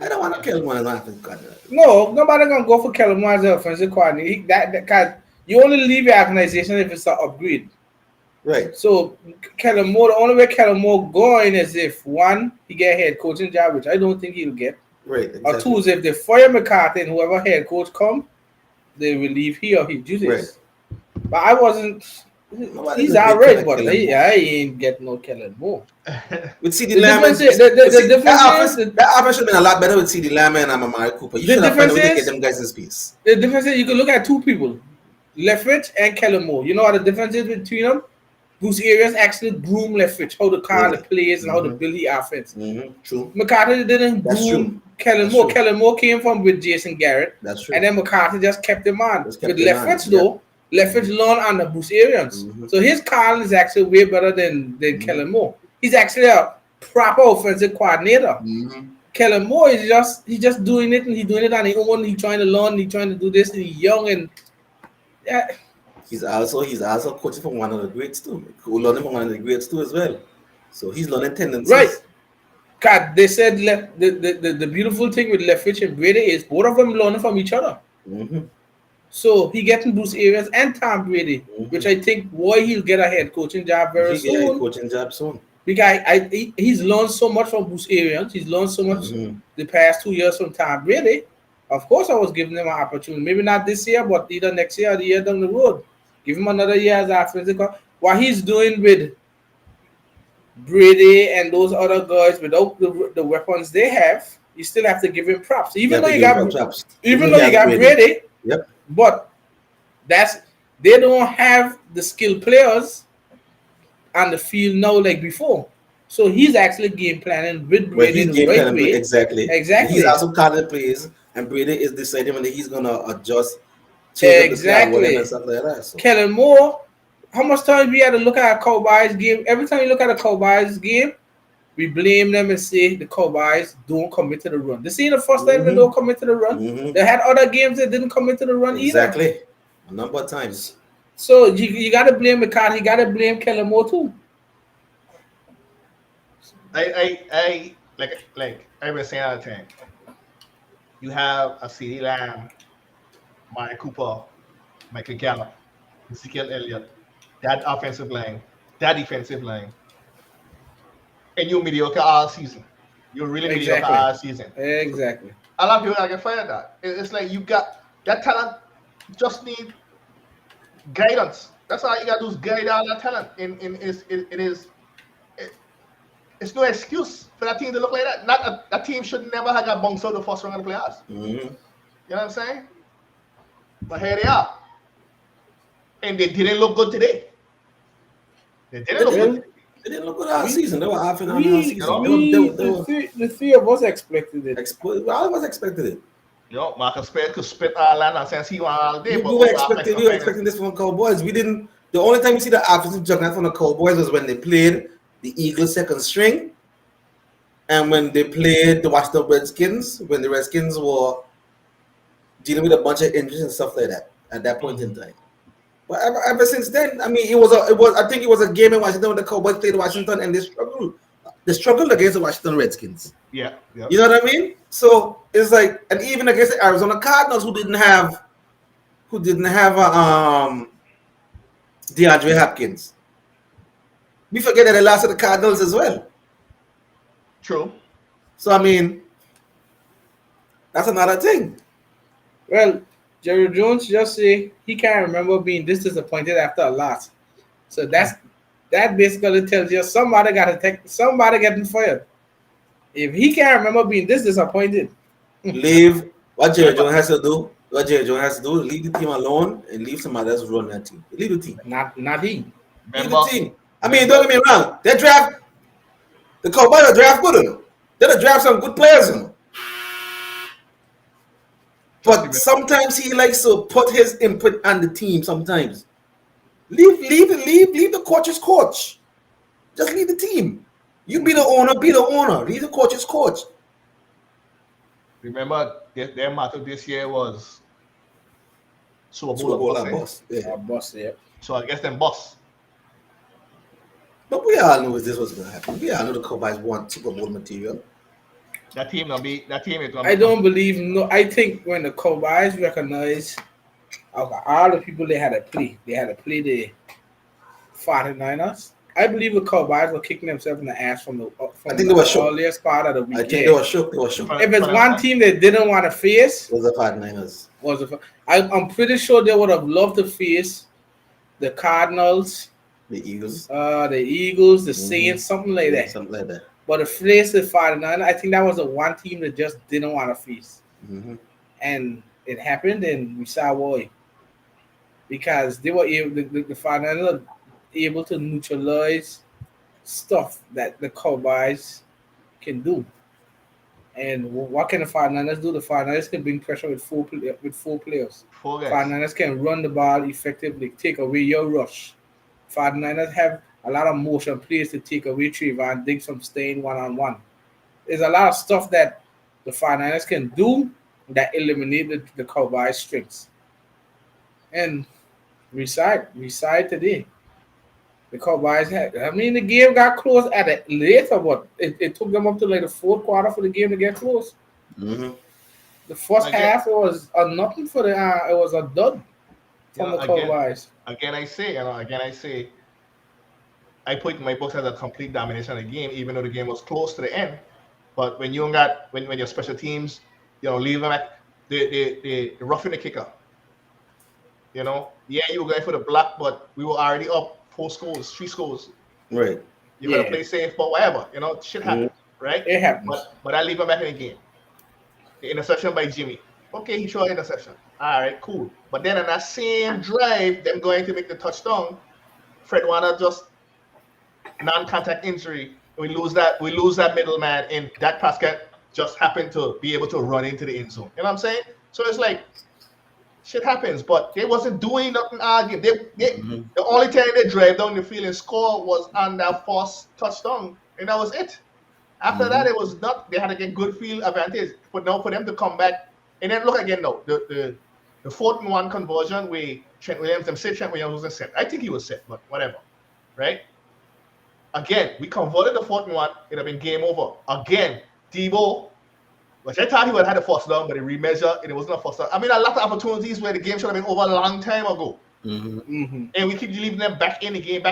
I don't want to Kellen Moore as an offensive coordinator. No, nobody gonna go for Kellen Moore as an offensive coordinator. That you only leave your organization if it's an upgrade. Right. So the only way Kellen Moore going is if one, he get a head coaching job, which I don't think he'll get. Right, Or two exactly. is if they fire McCarthy and whoever head coach come, they relieve he or his Right. duties. But I wasn't. Nobody's He's a big fan alright, of but Kellen Moore. I ain't getting no Kellen Moore. With CD The Lamb difference and is see, the difference is that offense should have been a lot better with CD Lamb and Amari Cooper. You the should have found a difference way to get is them guys in space. the difference is you can look at two people, Leftwich and Kellen Moore. You know what the difference is between them? Whose areas actually groom Leftwich, how to call the Really. plays and how to Mm-hmm. build the offense. Mm-hmm. True. McCarthy didn't That's true. groom Kellen That's Moore. true. Kellen Moore came from with Jason Garrett, That's and true. then McCarthy just kept him on. Just With kept them on. Leftwich Yep. though, Leftwich learned on the Bruce Arians. Mm-hmm. So his call is actually way better than Mm-hmm. Kellen Moore. He's actually a proper offensive coordinator. Mm-hmm. Kellen Moore is just doing it and he's doing it on his own. He's trying to learn. He's trying to do this. And he's young and yeah, He's also coaching from one of the greats too. Learning from one of the greats too as well. So he's learning right. tendencies. God, they said the beautiful thing with Leftwich and Brady is both of them learning from each other. Mm-hmm. So he getting Bruce Arians and Tom Brady, which Mm-hmm. I think boy he'll get a head coaching job very He get a soon. coaching job soon. Because he's learned so much from Bruce Arians. He's learned so much Mm-hmm. the past 2 years from Tom Brady. Of course, I was giving him an opportunity. Maybe not this year, but either next year or the year down the road. Give him another year as offensive coach. What he's doing with Brady and those other guys without the weapons they have, you still have to give him props. You Even have though to you give him got props. even Even though he you has got Brady. Brady, Yep. but that's they don't have the skilled players on the field now like before. So he's actually game planning with Well, Brady he's the game right planning way. exactly. He's Exactly. also calling plays, and Brady is deciding whether he's gonna adjust, change up the play algorithm and Exactly. stuff like that. So Kellen Moore, how much time we had to look at a Cowboys game? Every time you look at a Cowboys game, we blame them and say the Cowboys don't commit to the run. This ain't the first time they mm-hmm. don't commit to the run. Mm-hmm. They had other games that didn't commit to the run either. Exactly. A number of times. So you got to blame McCarthy. You got to blame Kellen Moore too. I like I've been saying all the time. You have a CD Lamb, Mike Cooper, Michael Gallup, Ezekiel Elliott, that offensive line, that defensive line, and you're mediocre all season. You're really mediocre Exactly. all season. Exactly. A lot of people are get fired at that. It's like you got that talent just need guidance. That's all you got to do is guide all that talent. It, it's no excuse for that team to look like that. Not that team should never have got bounced out the first round of the playoffs. Mm-hmm. You know what I'm saying? But here they are. And they didn't look good today. They didn't look good. They didn't look good all season. They were half and on all We, season. the three of us expected it. All of us expected it. You know, Marcus Spears could spit all that nonsense he want all day. We But were expecting this from the Cowboys. We didn't. The only time you see the offensive juggernaut from the Cowboys was when they played the Eagles second string, and when they played the Washington Redskins, when the Redskins were dealing with a bunch of injuries and stuff like that at that point in time. But ever since then, I mean, I think it was a game in Washington when the Cowboys played Washington and they struggled. They struggled against the Washington Redskins. Yeah. You know what I mean? So it's like, and even against the Arizona Cardinals, who didn't have DeAndre Hopkins. We forget that they lost to the Cardinals as well. True. So I mean, that's another thing. Well, Jerry Jones just say he can't remember being this disappointed after a loss. So that basically tells you somebody getting fired. If he can't remember being this disappointed, Leave what Jerry Jones has to do. What Jerry Jones has to do, leave the team alone and leave somebody else run that team. Leave the team. not he. Leave Remember, the team. I mean, don't get me wrong. The Cowboys will draft good on them. They'll draft some good players on them. But sometimes he likes to put his input on the team. Sometimes leave the coach's coach. Just leave the team. You be the owner. Leave the coach's coach. remember their motto this year was Super Super Bowl Bowl or and bust. bust. Yeah. Boss, yeah. So I guess them boss. But we all knew this was going to happen. We all know the Cowboys want Super Bowl material. That team is gonna I don't believe no. I think when the Cowboys recognize all the people they had to play the 49ers. I believe the Cowboys were kicking themselves in the ass from I think they were the shook. earliest part of the I week. think Yeah. they were shook. They were shook. If it's one team they didn't want to face, It was the 49ers. I'm pretty sure they would have loved to face the Cardinals, The Eagles. the Eagles, the Saints, something like Yeah, that. something like that. But the face the 49ers, I think that was the one team that just didn't want to face. Mm-hmm. And it happened, and we saw why. Because they were able, the 49ers were able to neutralize stuff that the Cowboys can do. And what can the 49ers do? The 49ers can bring pressure with four players. 49ers can run the ball effectively, take away your rush. 49ers have a lot of motion plays to take away Trayvon Diggs from staying one-on-one. There's a lot of stuff that the 49ers can do that eliminate the Cowboys' strengths. And we saw it today. The Cowboys the game got close at it later, but it took them up to like the fourth quarter for the game to get close. Mm-hmm. The first half, it was a nothing for it was a dud from the Cowboys. Again, I say, I put my books as a complete domination of the game, even though the game was close to the end. But when you got when your special teams, leave them at the roughing the kicker. You were going for the block, but we were already up 4 scores, 3 scores. Right. You gotta play safe, but whatever. Shit happens, right? It happens. But I leave him back in the game. The interception by Jimmy. Okay, he showed interception. All right, cool. But then in that same drive, them going to make the touchdown, Fred Warner just non-contact injury. We lose that middleman, and Dak Prescott just happened to be able to run into the end zone. You know what I'm saying? So it's like shit happens, but they wasn't doing nothing all game. The only time they drive down the field and score was on that first touchdown, and that was it. After that, it was not. They had to get good field advantage. But now for them to come back and then look again now, the 4th and 1 conversion where Trent Williams, them said Trent Williams wasn't set. I think he was set, but whatever, right? Again, we converted the 4th and 1. It'd have been game over. Again, Debo, which I thought he would have had a first down, but he remeasured and it wasn't a first down. I mean, a lot of opportunities where the game should have been over a long time ago. Mm-hmm. And we keep leaving them back in the game.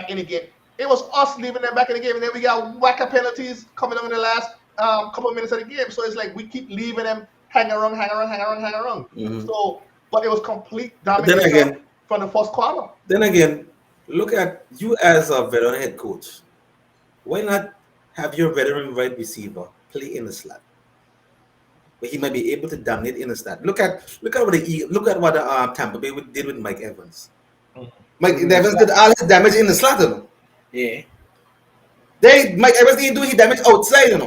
It was us leaving them back in the game, and then we got whacker penalties coming up in the last couple of minutes of the game. So it's like we keep leaving them hang around. Mm-hmm. So, but it was complete domination from the first quarter. Then again, look at you as a veteran head coach. Why not have your veteran wide receiver play in the slot, where he might be able to dominate in the slot? Look at what Tampa Bay did with Mike Evans. Mike Evans did all his damage in the slot. Yeah. Mike Evans didn't do his damage outside,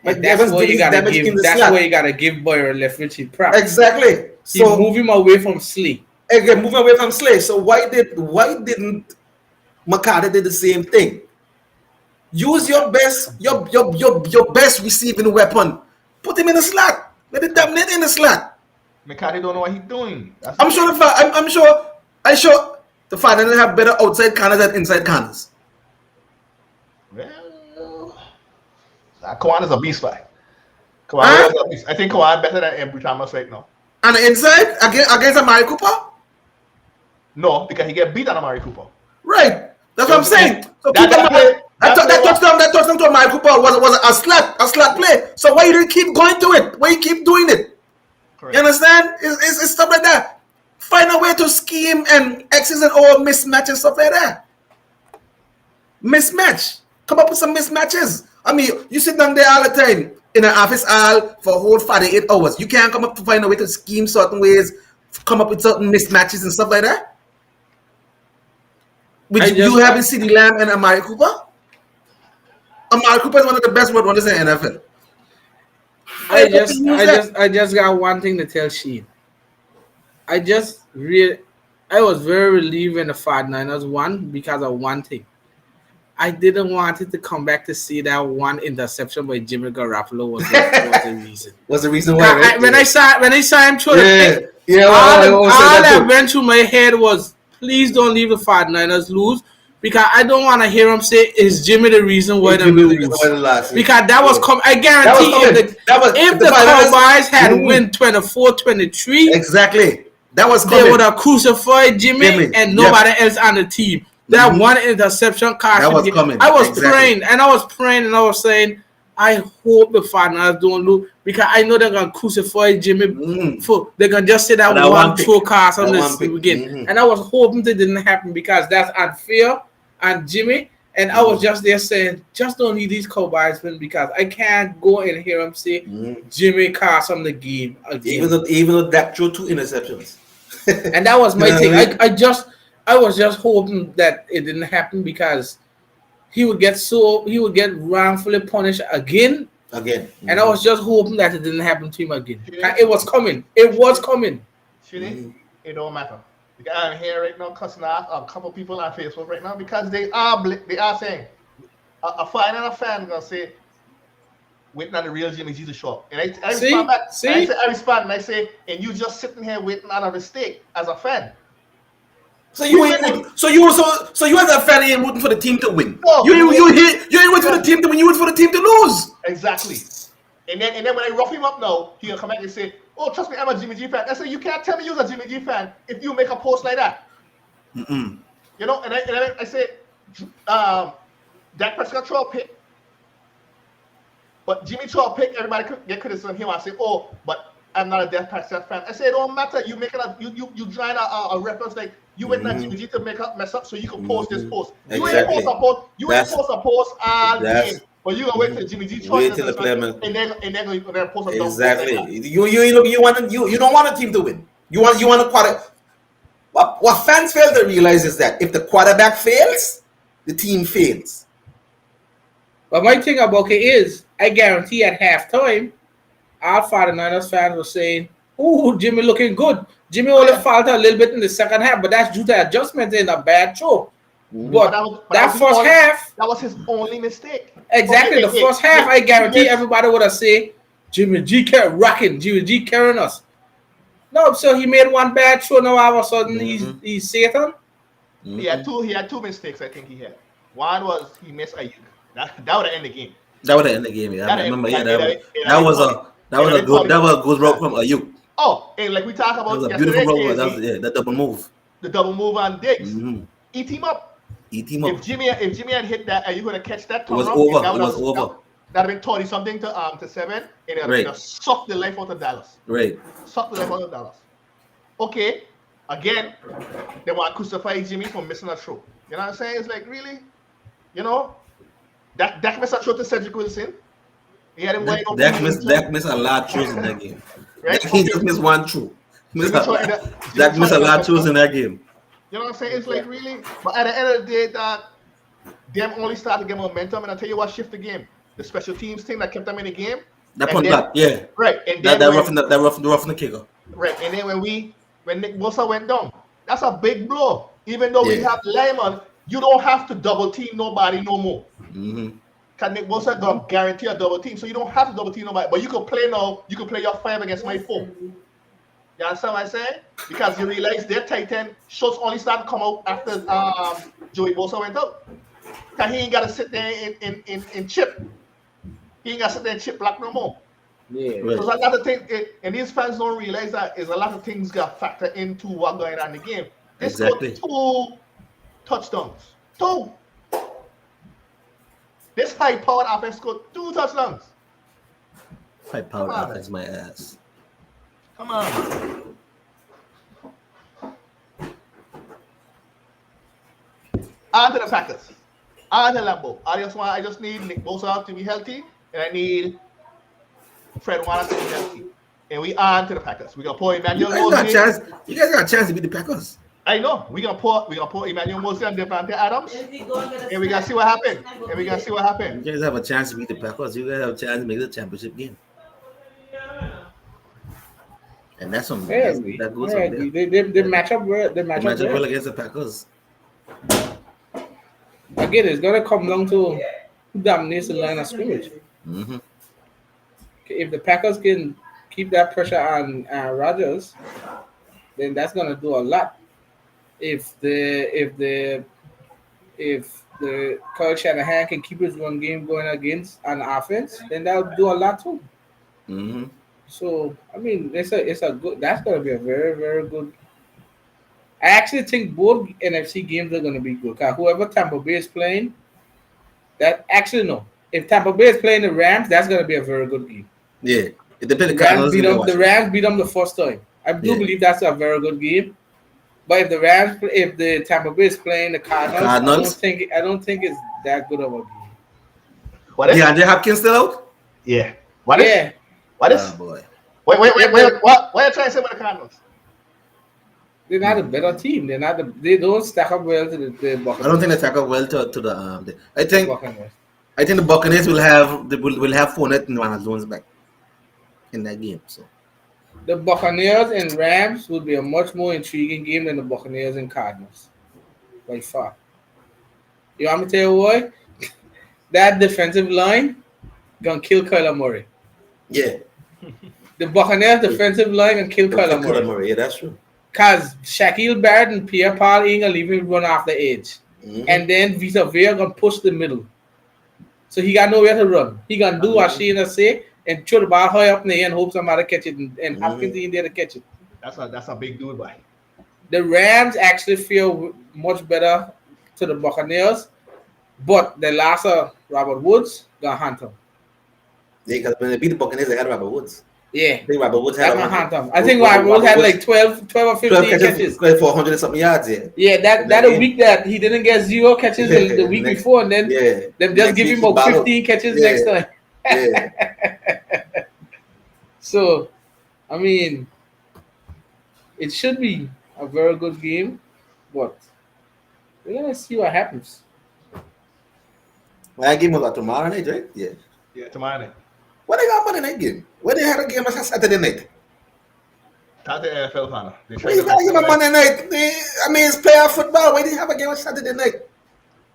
Mike Evans did his damage in the slot. That's why you gotta give Boyer Leftwich props. Exactly. So move him away from Slay. Again, moving away from Slay. So why didn't McCarthy did the same thing? Use your best best receiving weapon. Put him in the slot. Let it dominate in the slot. McCarthy don't know what he's doing. I'm sure the Falcons have better outside corners than inside corners. Well, Kawhi is a beast, like. Kawhi is a beast. I think Kawhi better than Ambry Thomas right now. And the inside against Amari Cooper? No, because he get beat on Amari Cooper. Right. That's what I'm saying. So that touchdown to Amari Cooper was a slot play. So why you didn't keep going to it? Why you keep doing it? Correct. You understand? It's stuff like that. Find a way to scheme and X's and O mismatch and stuff like that. Mismatch. Come up with some mismatches. I mean, you sit down there all the time in an office all for a whole 48 hours. You can't come up to find a way to scheme certain ways, come up with certain mismatches and stuff like that. You having CeeDee Lamb and Amari Cooper? Amari Cooper is one of the best wonders in the NFL. I just got one thing to tell Sheen. I was very relieved when the 49ers won because of one thing. I didn't want it to come back to see that one interception by Jimmy Garoppolo was the reason. Was the reason why? Right? When I saw him throw the pick, all that went through my head was, please don't leave the 49ers lose, because I don't want to hear him say, is Jimmy the reason why they lose? Because that was I guarantee if the Cowboys had win 24-23, exactly. That was they would have crucified Jimmy and nobody else on the team. That one interception cost That him was the game. coming. I was Exactly. praying, and I was saying, I hope the finals don't lose because I know they're gonna crucify Jimmy. They're gonna just say that That one one pick. throw cast on That this one pick. again. And I was hoping it didn't happen because that's unfair and Jimmy. And I was just there saying, just don't need these Cowboys win because I can't go and hear him say Jimmy cast on the game again. Even though Dak threw 2 interceptions. And that was my You know thing. what I mean? I was just hoping that it didn't happen because he would get wrongfully punished again. And I was just hoping that it didn't happen to him again. It was coming. It was coming. It don't matter. Because I'm here right now cussing out a couple people on Facebook right now because they are saying a fan and a fan gonna say waiting on the real Jimmy G to show up. And I respond back. I respond and I say, and you just sitting here waiting on a mistake as a fan. So you as a fan ain't rooting for the team to win. No, you ain't rooting for the team to win. You rooting for the team to lose. Exactly. And then when I rough him up now, he'll come back and say, "Oh, trust me, I'm a Jimmy G fan." I say, "You can't tell me you're a Jimmy G fan if you make a post like that." You know, and I say, Dak Prescott throw a pick, but Jimmy throw a pick. Everybody could get criticism him. I say, "Oh, but I'm not a Dak Prescott fan." I say, "It don't matter. You making you drawing a reference like." You went to Jimmy G to mess up so you can post this post. You ain't post a post. You ain't post a post all game. But you gonna wait till Jimmy G wait till the player and then gonna post a exactly. You don't want a team to win. You want a quarter. What fans fail to realize is that if the quarterback fails, the team fails. But my thing about it is, I guarantee at halftime, our 49ers fans were saying, "Ooh, Jimmy looking good." Jimmy only faltered a little bit in the second half, but that's due to adjustments in a bad throw. But that first half, that was his only mistake. Exactly, the first half, I guarantee everybody would have said, Jimmy G kept rocking, Jimmy G carrying us. No, so he made one bad throw, now all of a sudden he's Satan. He had two mistakes, I think he had. One was he missed Ayuk. That would have ended the game. That would have ended the game, yeah. I remember, that was a good route from Ayuk. Oh, and like we talked about yesterday, beautiful roll. That double move. The double move on Diggs. Eat him up. If Jimmy had hit that, and you gonna catch that, it was over. It was over. That'd have been 20 something to 7, and it would have sucked the life out of Dallas. Right. Sucked the life out of Dallas. Okay. Again, they want to crucify Jimmy for missing a throw. You know what I'm saying? It's like, really, you know, Dak missed a throw to Cedric Wilson. He had him wide open. Dak missed a lot of throws in that game. Right? He just missed one throw. Dak missed a lot of throws in that game. You know what I'm saying? It's like, really? But at the end of the day, them only started to get momentum, and I'll tell you what shift the game. The special teams team that kept them in the game. That punt back, yeah. Right. And then that roughing the kicker. Right. And then when Nick Bosa went down, that's a big blow. Even though we have Lyman, you don't have to double team nobody no more. Because Nick Bosa gonna guarantee a double team, so you don't have to double team nobody. But you can play now. You can play your 5 against my 4. You understand what I'm saying? Because you realize their tight end shots only start to come out after Joey Bosa went out. Because he ain't got to sit there in chip. He ain't got to sit there and chip block no more. Yeah. Right. So a lot of things, and these fans don't realize that is a lot of things got factored into what going on in the game. This got 2 touchdowns. 2. This high-powered offense scored 2 touchdowns. High-powered offense, my ass. Come on. On to the Packers. On to Lambeau. I just need Nick Bosa to be healthy, and I need Fred Warner to be healthy. And we on to the Packers. We're gonna pour Emmanuel Mosley. You guys got a chance to beat the Packers. I know. We're gonna pour Emmanuel Mosley and Devante Adams. And we gotta see what happens. You guys have a chance to beat the Packers. You guys have a chance to make the championship game. And that's something that goes up there. They match up well. They match up well against the Packers. Again, it's gonna come down to who dominates the line of scrimmage. If the Packers can keep that pressure on Rodgers, then that's gonna do a lot. If the Kyle Shanahan can keep his one game going against an offense, then that'll do a lot too. So I mean, it's a good. That's gonna be a very, very good I actually think both NFC games are going to be good. 'Cause whoever Tampa Bay is playing, that actually no. If Tampa Bay is playing the Rams, that's going to be a very good game. Yeah. If they play the Cardinals, you can watch The it. Rams beat them the first time. I do Yeah. believe that's a very good game. But if the Tampa Bay is playing the Cardinals, Cardinals. I don't think it's that good of a game. What is? DeAndre Hopkins still out? Yeah. What is? Yeah, What Oh is? boy. Wait. if the What? What are you trying to say about the Cardinals? they're not a better team. They don't stack up well to the I don't think they Buccaneers. tackle well to the The Buccaneers. I think the Buccaneers will have Fournette and Ronald Jones back in that game. So The Buccaneers and Rams would be a much more intriguing game than the Buccaneers and Cardinals. By far. You want me to tell you why? That defensive line gonna kill Kyler Murray. yeah, The Buccaneers defensive line gonna kill Kyler Kyler Murray. Murray. Yeah, that's true. Cause Shaquille Barrett and Pierre Paul ain't gonna leave him run off the edge. Mm-hmm. And then Vita Vea gonna push the middle. So he got nowhere to run. He gonna do what Sheena say and throw the ball high up in the air and hope somebody catch it and Hopkins in there to catch it. That's a big dude, boy. The Rams actually feel much better to the Buccaneers, but the loss of Robert Woods gonna hunt him. Yeah, because when they beat the Buccaneers, they had Robert Woods. Yeah, I think Robert Woods that's had gonna hunt him. I think Robert Woods had like 12 or 15 catches. for 100 and something yards. Yeah. Yeah, that a week that he didn't get 0 catches the week before, and then Yeah. them just give him about 15 catches next time. Yeah. So, I mean, it should be a very good game, but we're gonna see what happens. That game was like tomorrow night, right? Yeah. Yeah, tomorrow night. What they got Monday night game? Where they had a game on Saturday night? Talk to NFL panel. They Why you got a game on Monday night? I mean, it's playoff football. Why do you have a game on Saturday night?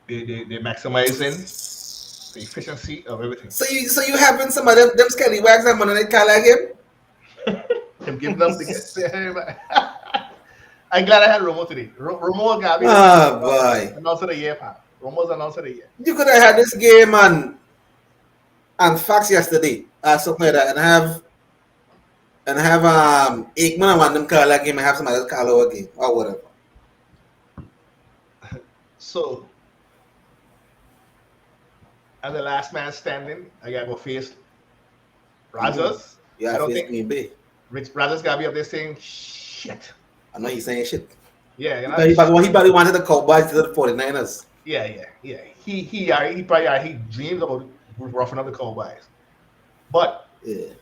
They're maximizing the efficiency of everything. So you having some of them scallywags on Monday night call that game? I'm giving them the get. I'm glad I had Romo today. Romo got me. Oh boy. Announced of the year, pal. Romo's announced of the year. You could have had this game on Fox yesterday or something like that and have Aikman and one them call that game and have somebody else call our game or whatever. So, as the last man standing, I gotta go face Rogers. You I have don't to face think Green Bay. Rich Rogers gotta be up there saying shit. I know he's saying shit. Yeah, you know. He probably wanted the Cowboys to the 49ers. Yeah. He probably dreams about roughing up the Cowboys. But Yeah.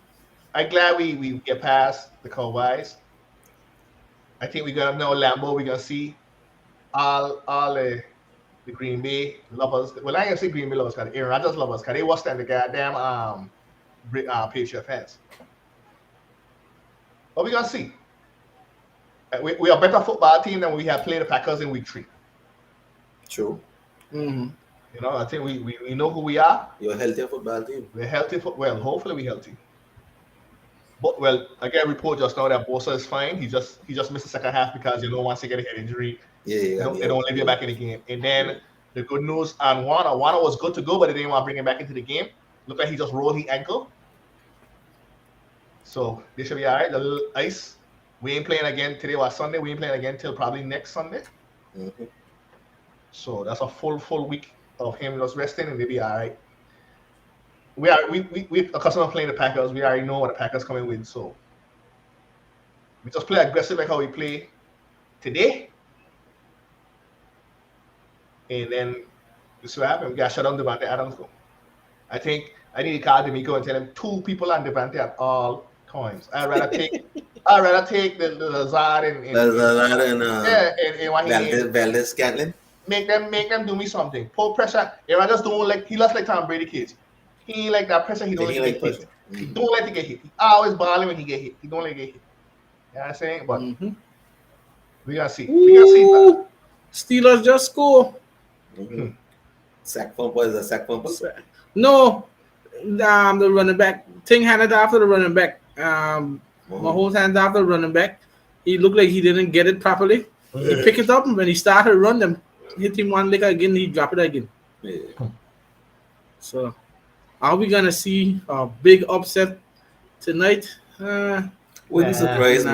I'm glad we get past the Cowboys. I think we're gonna know Lambeau. We're gonna see all the Green Bay lovers. Well, I ain't gonna say Green Bay lovers, cause Aaron Rodgers lovers, cause they watched that the goddamn Patriot fans. But we're gonna see. We are a better football team than we have played the Packers in week 3. True. Mm-hmm. You know, I think we know who we are. You're a healthier football team. We're healthy. Well, hopefully we're healthy. But I get a report just now that Bosa is fine. He just missed the second half because once he get a head injury, they don't leave you back in the game. And then the good news on Warner was good to go, but they didn't want to bring him back into the game. Looked like he just rolled his ankle. So they should be all right. The little ice. We ain't playing again today or Sunday. We ain't playing again till probably next Sunday. Mm-hmm. So that's a full week of him just resting, and they'll be all right. We accustomed to playing the Packers. We already know what the Packers coming with, so we just play aggressive like how we play today, and then this will happen. We got to shut down Devante Adams. Go. I think I need to call D'Amico and tell him 2 people on Devante at all times. I'd rather take the Lazard and Valdez Scantlin. Make them do me something. Pull pressure. Aaron just don't like. He lost like Tom Brady kids. He ain't like that pressure. He don't like to get hit. He don't like to get hit. He always balling when he get hit. He don't like to get hit. You know what I'm saying? But we gotta see. We gotta see that. Steelers just score. Sack fumble is a sack fumble. No, the running back thing handed after the running back. Mahomes hands after the running back. He looked like he didn't get it properly. He picked it up and when he started to run them, hit him one leg again. He dropped it again. Yeah. So, are we gonna see a big upset tonight? Wouldn't surprise me.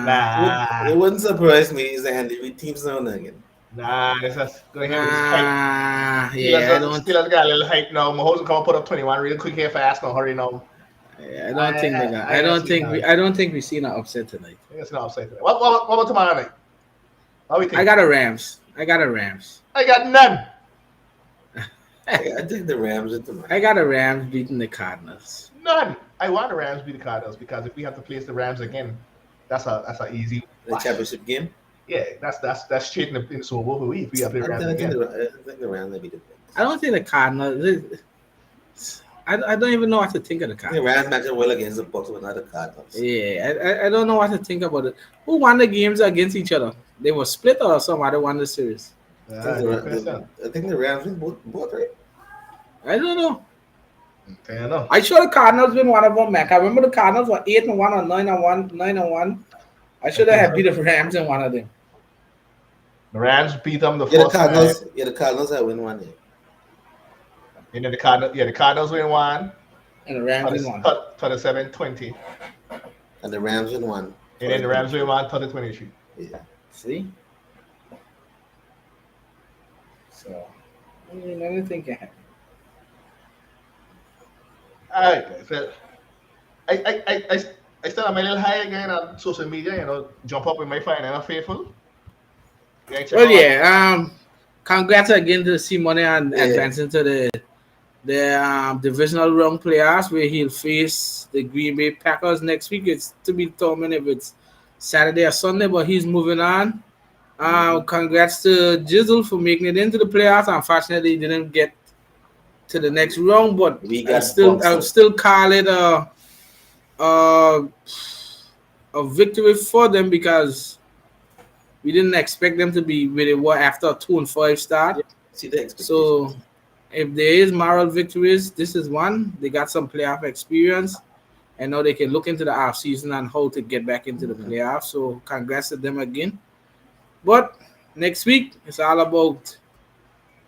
Nah, It wouldn't surprise me. He's the Andy Reid teams now and again. nah. This is going here with his hype. Yeah, I don't. Steelers got a little hype now. Mahomes come put up 21 real quick here fast. No hurry now. I don't think they got. I I ain't don't seen think we. that. I don't think we seen an upset tonight. I guess not upside today. What about tomorrow night? What we think? I got a Rams. I got a Rams. I got none. I think the Rams are tomorrow. I got a Rams beating the Cardinals. None. I want the Rams to be the Cardinals because if we have to place the Rams again, that's a easy The wash. championship game. Yeah, that's straight in the Super Bowl for we if we have to play the Rams I think again. the Rams will be the best. I don't think the Cardinals. I don't even know what to think of the I think the Cardinals. Rams matching well against the Bucks with other Cardinals. Yeah, I don't know what to think about it. Who won the games against each other? They were split or somebody won the series. I Good question. think the Rams win both, right? I don't know. I don't know. I sure the Cardinals win one of them, Mac. I remember the Cardinals were 8-1 or 9-1, 9-1. I should have beat the Rams in one of them. The Rams beat them the Yeah, the first Cardinals. time. Yeah, the Cardinals have win one. And then the Cardinals win one. And the Rams win one. 37-20. And the Rams win one. And then the Rams win one 30-23. Yeah. See? So, I mean, anything can happen. All right, guys. Well, I still am a little high again on social media, jump up with my final faithful. Well, yeah. Congrats again to Simone and advancing to the divisional round playoffs where he'll face the Green Bay Packers next week. It's to be determined if it's Saturday or Sunday, but he's moving on. Congrats to Jizzle for making it into the playoffs. Unfortunately, he didn't get to the next round, but I'll still call it a victory for them because we didn't expect them to be where they were after a 2-5 start. So if there is moral victories, this is one. They got some playoff experience, and now they can look into the off season and how to get back into the playoffs. So congrats to them again. But next week it's all about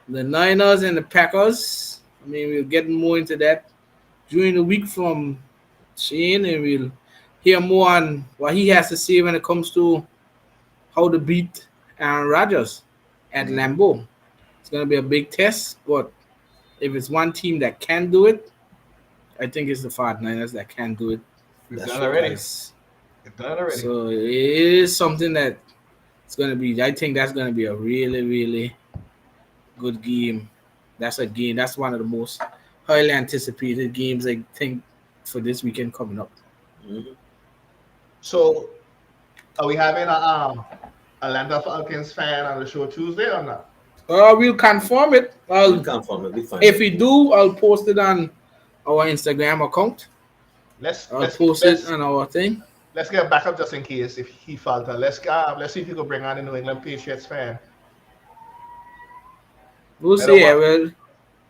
the Niners and the Packers. I mean, we'll get more into that during the week from Shane, and we'll hear more on what he has to say when it comes to how to beat Aaron Rodgers at Lambeau. It's going to be a big test, but if it's one team that can do it, I think it's the 49ers that can do it. We've done already. So it is something that it's going to be. I think that's going to be a really, really good game. That's a game. That's one of the most highly anticipated games, I think, for this weekend coming up. Mm-hmm. So, are we having a Atlanta Falcons fan on the show Tuesday or not? We'll confirm it. We'll confirm it. We'll find if we do, I'll post it on our Instagram account. Let's post it on our thing. Let's get back up just in case if he falter. Let's see if he could bring on the New England Patriots fan. We'll see. Well,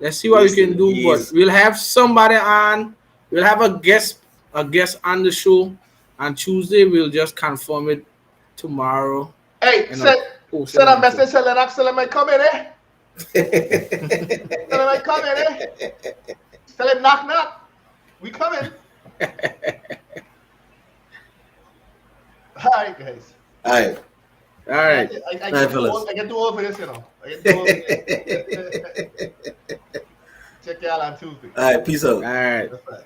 let's see what we can do. But we'll have somebody on. We'll have a guest on the show on Tuesday. We'll just confirm it tomorrow. Hey, send a message to Lennox. Tell him I come in, eh? Tell him I come in, eh? Tell him knock knock. We coming. All right, guys. All right. All right. I get too old for this, I get too old for this. Check y'all on Tuesday. All right. Peace out. All right. That's right.